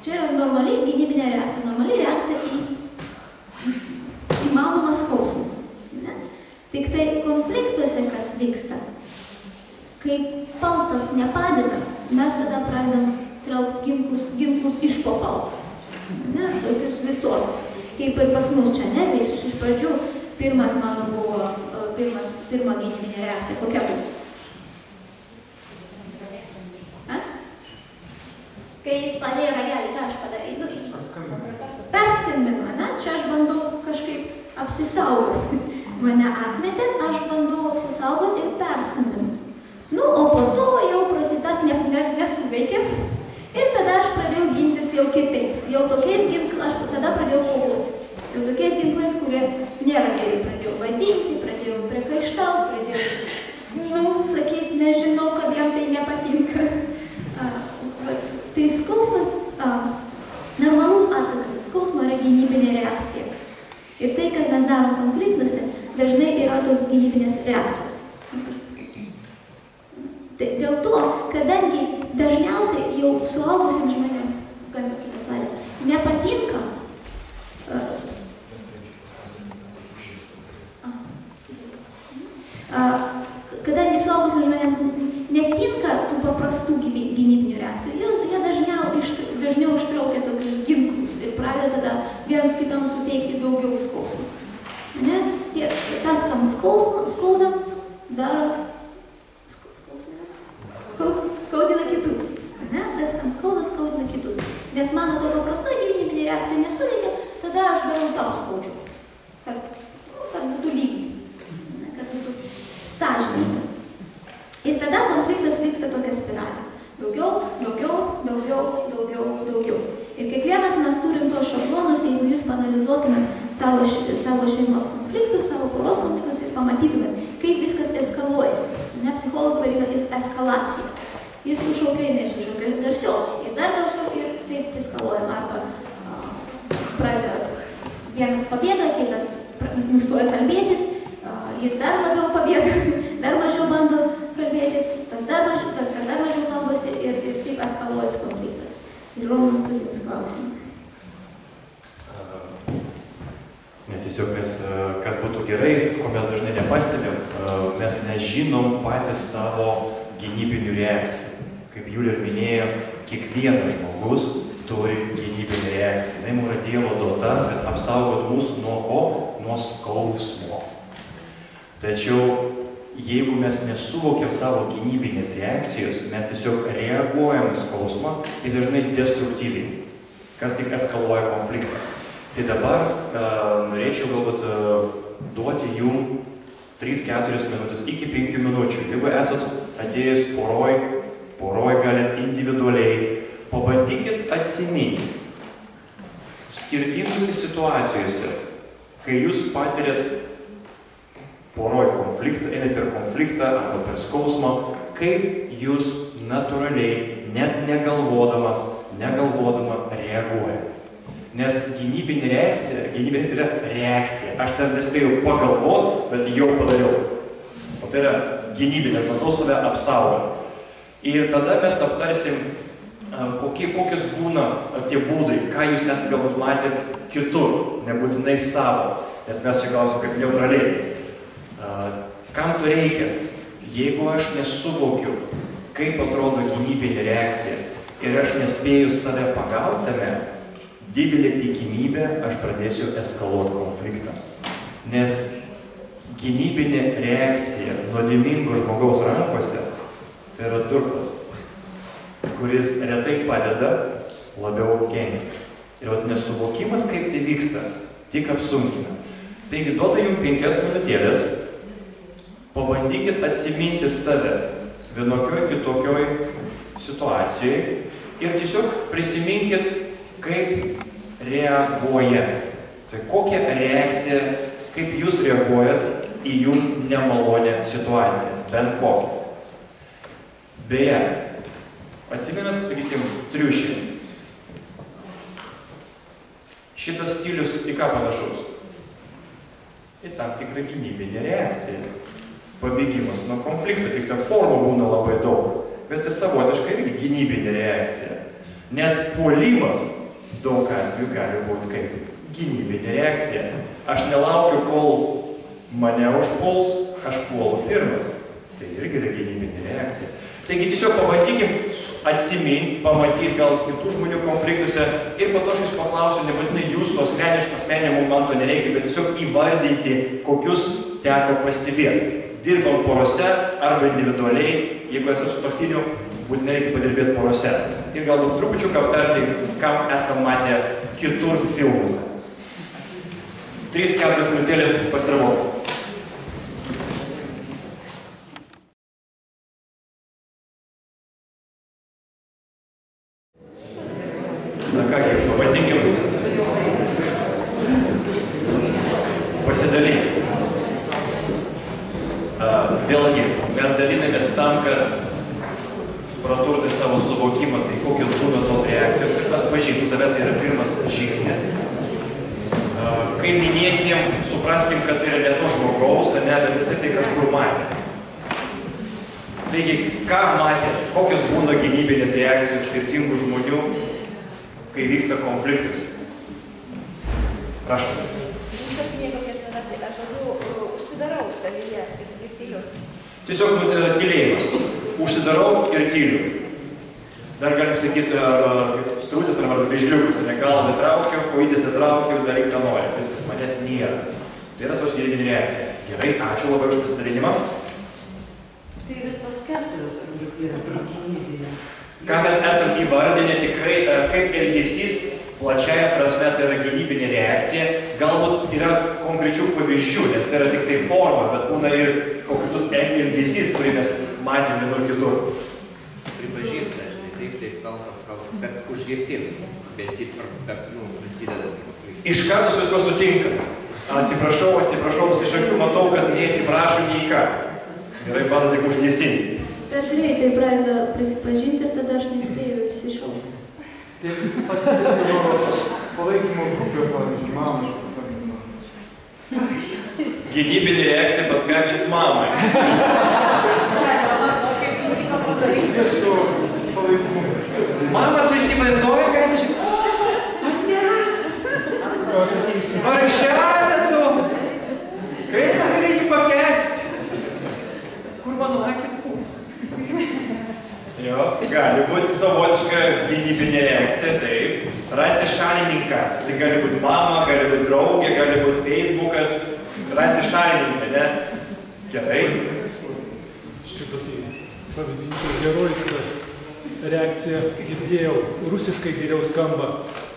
Čia yra normali gynybinė reakcija. Normali reakcija į įmanomą skausmą. Tik tai konfliktuose, kas vyksta, kai paltas nepadeda, mes tada pradedam traukti ginklus iš po palto. Tokius visokius. Kaip ir pas mus čia, ne? Iš pradžių pirmas mano buvo, pirma gynybinė reakcija. Kokia buvo? Kai jis padėjo ragelį, ką aš padarau? Perskambinu, čia aš bandau kažkaip apsisaugoti. Mane atmetė, aš bandau apsisaugoti ir perskambinu. O po to jau prasitas nesuveikė ir tada aš pradėjau gintis jau kitaip. Jau tokiais ginklais aš tada pradėjau kovoti. Jau tokiais ginklais, kurie nėra geri. Pradėjau vadinti, pradėjau priekaištauti, pradėjau, sakyti, nežinau, kad jam tai nepatinka. Tai skausmas, normalus atsakas, skausmo yra gynybinė reakcija. Ir tai, kad mes darom konfliktuose, dažnai yra tos gynybinės reakcijos. Tai dėl to, kadangi dažniausiai jau suaugusiems žmonėms, nepatinka, kadangi suaugusiems žmonėms netinka tų paprastų gynybinių reakcijų, jie dažniau ištraukia tokius ginklus ir pradeda tada vienas kitam suteikti daugiau skausmų. Tas, kam skauda, daro skaudina kitus. Tas, kam skaudina kitus. Nes mano to paprastoji gynybinė reakcija nesuveikia, tada aš darau tau skaudžiu. Kad būtų lygiai. Kad būtų sąžininga. Ir tada konfliktas vyksta tokia spiralė. Daugiau. Ir kiekvienas mes turim tos šablonus, jeigu jūs panalizuotumėt savo šeimos konfliktus, savo poros konfliktus, jūs pamatytumėt, kaip viskas eskaluojasi. Psichologai vadina eskalacija. Jis sušaukia, nesušaukia garsiau, jis dar garsiau ir taip eskaluojam. Arba pradeda vienas pabėga, kitas nustoja kalbėtis, jis dar labiau pabėga, dar mažiau bando kalbėtis, tas dar mažiau kalbasi ir taip eskaluojasi konfliktas. Ir Romas turi jums klausimą. Tiesiog mes, kas būtų gerai, ko mes dažnai nepastebėm, mes nežinom patys savo gynybinių reakcijų. Kaip Julija ir minėjo, kiekvienas žmogus turi gynybinį reakciją. Tai yra Dievo duota, kad apsaugot mus nuo ko? Nuo skausmo. Tačiau jeigu mes nesuvokiam savo gynybinės reakcijos, mes tiesiog reaguojam skausmą ir dažnai destruktyviai, kas tik eskaluoja konfliktą. Tai dabar norėčiau galbūt duoti jum 3-4 minutės iki 5 minučių. Jeigu esat atėjus poroj galit individualiai, pabandykit atsiminti skirtingose situacijose, kai jūs patiriat poroj konfliktą, einat per konfliktą arba per skausmą, kaip jūs natūraliai, net negalvodama reaguojat. Nes gynybinė reakcija yra reakcija. Aš ten nespėjau pagalvoti, bet jau padariau. O tai yra gynybinė, bandau save apsaugoti. Ir tada mes aptarsim, kokios būna tie būdai, ką jūs esate galbūt matę kitur, nebūtinai savo. Nes mes čia gausim kaip neutraliai. Kam to reikia? Jeigu aš nesuvokiu, kaip atrodo gynybinė reakcija ir aš nespėju save pagautame, didelė tikimybė aš pradėsiu eskaluoti konfliktą. Nes gynybinė reakcija nuodėmingo žmogaus rankose tai yra turtas, kuris retai padeda, labiau kenkia. Ir nesuvokimas, kaip tai vyksta, tik apsunkina. Taigi duodu jums 5 minutėlės, pabandykit atsiminti save vienokioj kitokioj situacijai ir tiesiog prisiminkit, kaip reaguojat. Tai kokia reakcija, kaip jūs reaguojat į jum nemalonę situaciją, bent kokią. Beje, atsimenat, sakykime, triušį. Šitas stilius į ką panašus? Į tam tikrą gynybinę reakciją. Pabėgimas nuo konflikto, tik ta forma būna labai daug, bet tai savotiškai irgi gynybinė reakcija. Net puolimas daug atveju gali būti kaip gynybinė reakcija. Aš nelaukiu, kol mane užpuls, aš puolu pirmas. Tai irgi yra gynybinė reakcija. Taigi tiesiog pabandykim atsiminti, pamatyti gal kitų žmonių konfliktuose ir po to aš jūs paklausiu, nebūtinai jūsų asmeninio momento nereikia, bet tiesiog įvardinti, kokius teko pastebėti. Dirbam porose arba individualiai, jeigu esi sutuoktiniu, būtinai reikia padirbėti porose. Ir galbūt trupučiuką aptarti, kam esam matę kitur filmuose. 3-4 minutėlės pasitraukti. Na kągi, pabandykim pasidalinti. Vėlgi, mes dalinamės tam, kad praturti savo suvokimą, tai kokios būna tos reakcijos ir atpažinti save, tai yra pirmas žingsnis. Kai minėsim, supraskim, kad tai yra ne to žmogaus, bet jisai tai kažkur matė. Taigi, ką matėt, kokios būna gynybinės reakcijos skirtingų žmonių, kai vyksta konfliktas? Prašau. Užsidarau savyje ir tyliu. Tiesiog tylėjimas. Užsidarau ir tyliu. Dar galim sakyti, strūtis arba vėžliukus. Galvą traukiu, kojytės traukiu, daryk ką nori. Viskas manęs nėra. Tai yra savo gynybinė reakcija. Gerai, ačiū labai už pasidalinimą. Tai visas keturios turbūt yra gynybinė. Ką mes esam įvardinę tikrai, kaip elgesys plačiaja prasme tai yra gynybinė reakcija. Galbūt yra konkrečių pavyzdžių, nes tai yra tik tai forma, bet būna ir kokius elgesys, kurį mes matėme vienur kitur. Pripažįsta, taip kalbas, kad užgesint, prasidedant konfliktą. Iš karto su visko sutinka. Atsiprašau, iš akių matau, kad neatsiprašau nei ką. Gerai, bando tik užgesinti. Per greitai pradeda prisipažinti ir tada aš nespėjau įsišaukti. Tai pasidalino palaikymo grupė, pavyzdžiui, mamai paskambino. Gynybinė reakcija paskambinti mamai. Mama, tu įsivaizduoji, ką esi? Vargšelė tu! Kaip tu gali jį pakęsti? Kur mano akis buvo? Jo, gali būti savotiška gynybinė reakcija, taip. Rasti šalininką. Tai gali būti mama, gali būti draugė, gali būti Facebookas. Rasti šalininką, ne? Gerai. Štai tokį pavadinčiau herojišką reakciją girdėjau. Rusiškai geriau skamba.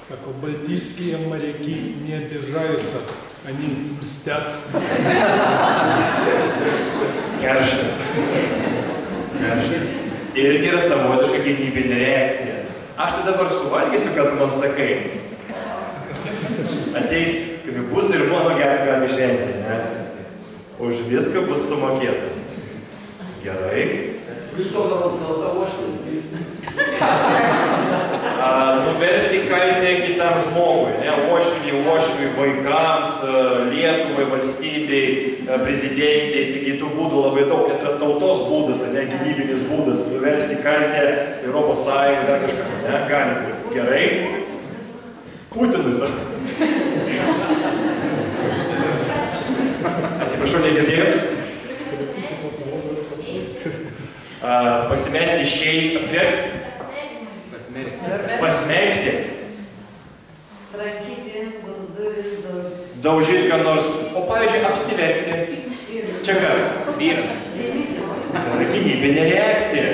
Как балтийские моряки не обижаются, они мстят. Karštas. Karštas. Irgi yra savotiška gynybinė reakcija. Aš tai dabar suvalgysiu, ką tu man sakai. Ateis, kaip bus ir mano gali išvengti, ne? Už viską bus sumokėta. Gerai. Nuversti kaltę kitam žmogui, ne? Uošviui, vaikams, Lietuvai, valstybei, prezidentei, taigi tų būdų labai daug, net yra tautos būdas, ne gynybinis būdas, nuversti kaltę Europos Sąjungą, dar kažką, ne? Gali būti. Gerai. Putinus, ar? Atsiprašau, negirdėjau. Pasimesti šiai, apsverkti? Pasmerkti. Trankyti, bus duris, Daužyti ką nors. O pavyzdžiui, apsiverkti. Čia kas? Vyras. Tai yra gynybinė reakcija.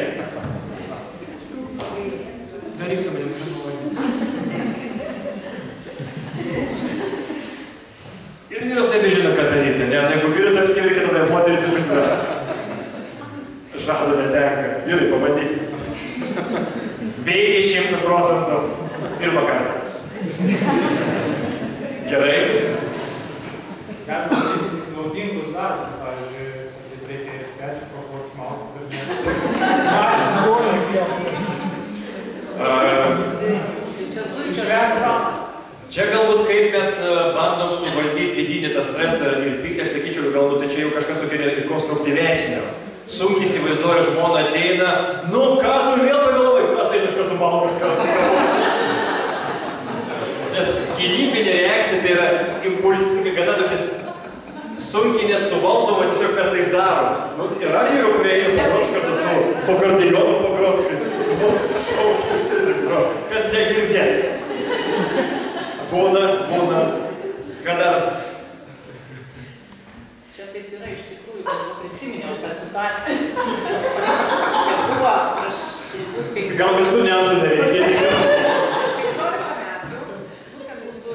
Daryk su manim ir vyras taip žino, ką daryti, ne? Jeigu vyras apsiverkia, tada moteris išvaizduoja. Žado netenka. Vyrai, pabandyk. Veikia 100%. Pirmą kartą. Gerai. Galima daryti naudingus darbus, pavyzdžiui, kad reikia pečių pakuoti malkų, Čia galbūt kaip mes bandom suvaldyti vidinį tą stresą ir pyktį, aš sakyčiau, galbūt tai čia jau kažkas tokia konstruktyvesnio. Sunkiai įsivaizduoja, žmona ateina, nu ką tu vėl pavėlavai, tas eina iš karto malkas kartu. Nes gynybinė reakcija tai yra impulsinga, gana tokias sunkiai nesuvaldoma, tiesiog mes taip darom. Nu, yra vyrų, kurie eina iš karto su kardijonu pagroti, šaukis, kad negirdėti. Būna, kada... Čia taip yra iš tikrųjų, kad prisiminiau šitą situaciją. Čia buvo prieš... Gal visų nesų nereikia. Prieš 15 metų, būtent mūsų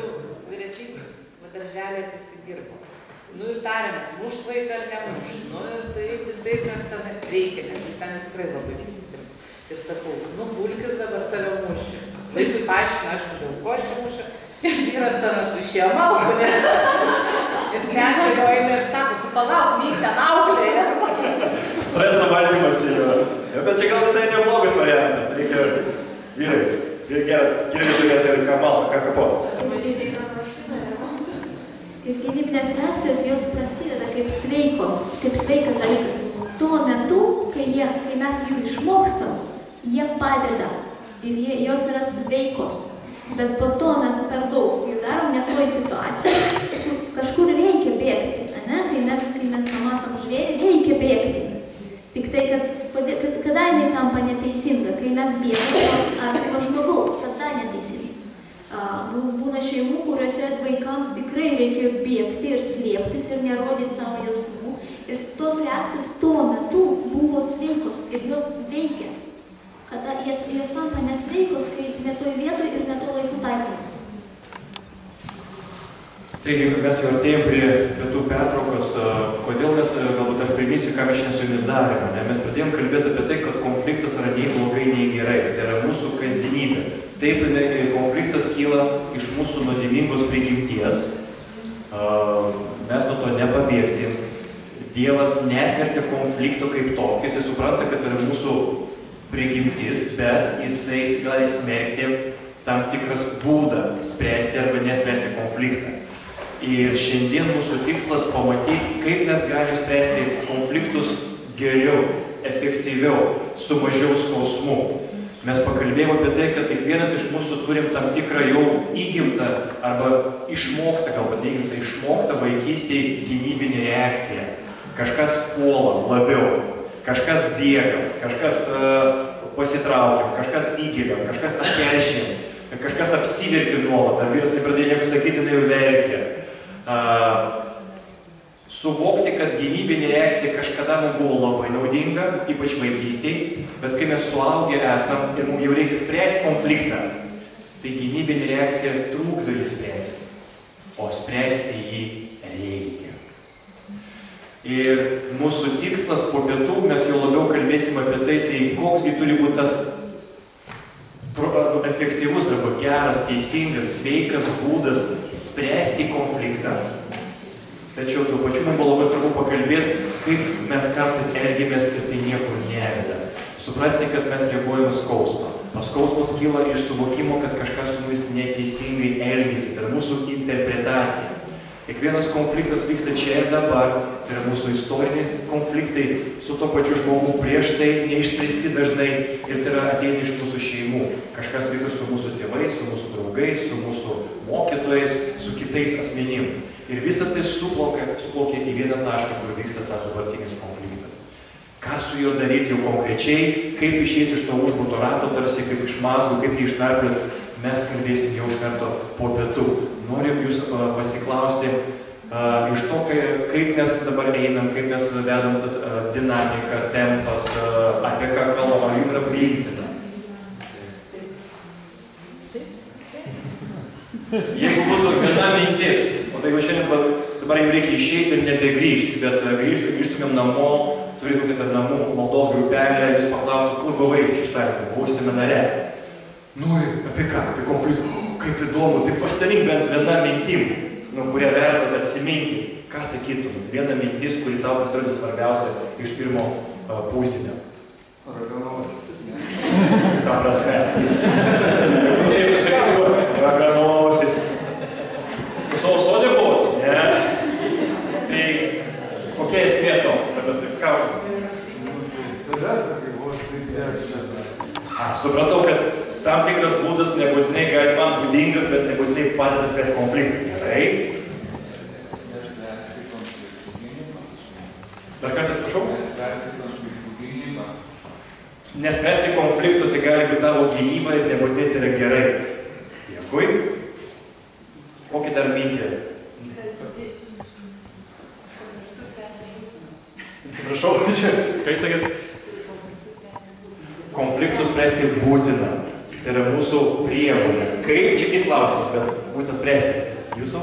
vyresnysis darželė prisidirbo. Nu ir tarėmės, mušt vaiką ar nemušt. Nu ir tai, kas ten reikia, nes jis ten tikrai labai prisidirbo. Ir sakau, nu bulkis dabar tave muši. Vaikui paaiškina, aš dėl ko aš mušiu. Vyras tuo metu išėjo malkų, ne? Ir sesė jo eina ir sako, tu palauk, neik ten auklėjas. Streso valdymas čia yra. Bet čia gal visai neblogas variantas. Reikia, vyrai, reikia turėti ir ką malką, ką kapotą. Ir gynybinės reakcijos jos prasideda kaip sveikas dalykas. Tuo metu, kai mes jų išmokstam, jie padeda ir jos yra sveikos. Bet po to mes per daug jų darom net toj situacijai, kažkur reikia bėgti, ne? Kai mes pamatom žvėrį, reikia bėgti. Tik tai, kada jinai tampa neteisinga, kai mes bėgame artimo žmogaus, tada neteisinga. Būna šeimų, kuriuose vaikams tikrai reikia bėgti ir slėptis ir nerodyti savo jausmų. Ir tos reakcijos tuo metu buvo sveikos ir jos veikia. Kada jos tampa nesveikos, kai ne toj vietoj ir ne to laiku taikomos. Taigi, mes jau artėjom prie pietų pertraukos. Kodėl mes, galbūt aš priminsiu, ką mes šiandien su jumis darėme. Ne? Mes pradėjom kalbėti apie tai, kad konfliktas yra nei blogai, nei gerai. Tai yra mūsų kasdienybė. Taip, konfliktas kyla iš mūsų nuodėmingos prigimties. Mes nuo to nepabėgsim. Dievas nesmerkia konflikto kaip tokio. Jis supranta, kad tai yra mūsų prigimtis, bet jisai gali smerkti tam tikras būdą spręsti arba nespręsti konfliktą. Ir šiandien mūsų tikslas pamatyti, kaip mes galim spręsti konfliktus geriau, efektyviau, su mažiau skausmu. Mes pakalbėjome apie tai, kad kiekvienas iš mūsų turim tam tikrą jau įgimtą arba išmoktą, galbūt neįgimtą, išmoktą vaikystėje gynybinę reakciją. Kažkas puola labiau. Kažkas bėga, kažkas pasitraukia, kažkas įgėlė, kažkas atkeršė, kažkas apsiverkė nuolat, ar vyras tai pradėjo nieko sakyti, tai jau verkė. Suvokti, kad gynybinė reakcija kažkada mums buvo labai naudinga, ypač vaikystėje, bet kai mes suaugę esam ir mums jau reikia spręsti konfliktą, tai gynybinė reakcija trukdo jį spręsti, o spręsti jį reikia. Ir mūsų tikslas po pietų, mes jau labiau kalbėsim apie tai koksgi turi būti tas efektyvus arba geras, teisingas, sveikas būdas spręsti konfliktą. Tačiau tuo pačiu man buvo labai svarbu pakalbėti, kaip mes kartais elgiamės ir tai niekur neveda. Suprasti, kad mes reaguojame skausmą. O skausmas kyla iš suvokimo, kad kažkas su mumis neteisingai elgiasi. Tai yra mūsų interpretacija. Kiekvienas konfliktas vyksta čia ir dabar. Tai yra mūsų istoriniai konfliktai su to pačiu žmogu prieš tai neišspręsti dažnai. Ir tai yra ateina iš mūsų šeimų. Kažkas vyksta su mūsų tėvais, su mūsų draugais, su mūsų mokytojais, su kitais asmenim. Ir visą tai suplaukia į vieną tašką, kur vyksta tas dabartinis konfliktas. Ką su juo daryti jau konkrečiai, kaip išėti iš to užburto rato, tarsi kaip iš mazgo, kaip jį išnarplioti, mes kalbėsim jau iš karto po pietų. Norim jūs pasiklausti iš to, kaip mes dabar einam, kaip mes vedam tas dinamiką, tempas, apie ką kalbam, ar jums yra priimtina. Jeigu būtų viena mintis, o tai va šiandien dabar jau reikia išeiti ir nebegrįžti, bet grįžtumėm namo, turėtų kokią namų maldos grupelę, jūs paklaustų, kur buvai šeštadienį, buvau seminare. Nu, apie ką, apie konfliktą, kaip įdomu, tai pasidalink bent viena mintim, kurią verta atsiminti. Ką sakytum? Viena mintis, kuri tau pasirodė svarbiausia iš pirmo pusdienio. Raganosis. Ta prasme. Taip, aš sakysiu, raganosis. Savo sodė buvot? Ne. Tai kokia esmė to? Ką? Supratau, kad tam tikras būdas nebūtinai gali man būdingas, bet nebūtinai padeda spręsti konfliktą. Gerai? Dar kartą prašau? Nespręsti konflikto tai gali būti tavo gynyba ir nebūtinai tai yra gerai. Dėkui. Kokį dar mintį? Atsiprašau, čia, ką jūs sakėt? Konfliktus spręsti būtina. Tai yra mūsų priemonė. Kaip čia kis klausimas, bet būtina spręsti. Jūsų?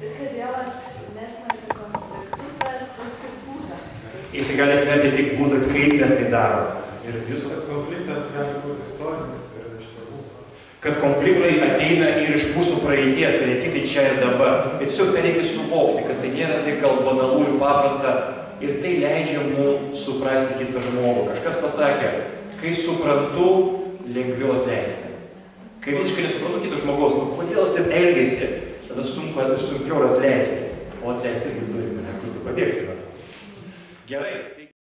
Ir kad Dievas nesmerkia konfliktų, bet tik būdą. Jis gali smerkti tik būdą, kaip mes tai darom. Ir jūsų? Konfliktas gali būti istorinis, tai yra iš tėvų. Kad konfliktai ateina ir iš mūsų praeities, tai ne tik čia ir dabar. Bet tiesiog tai reikia suvokti, kad tai nėra tik gal banalu ir paprasta. Ir tai leidžia mums suprasti kitą žmogų. Kažkas pasakė, kai suprantu, lengviau atleisti. Kai visiškai nesuprantu kito žmogaus, kodėl jis taip elgiasi, tada sunkiau atleisti. O atleisti irgi turime, kur tu pabėgsi. Gerai.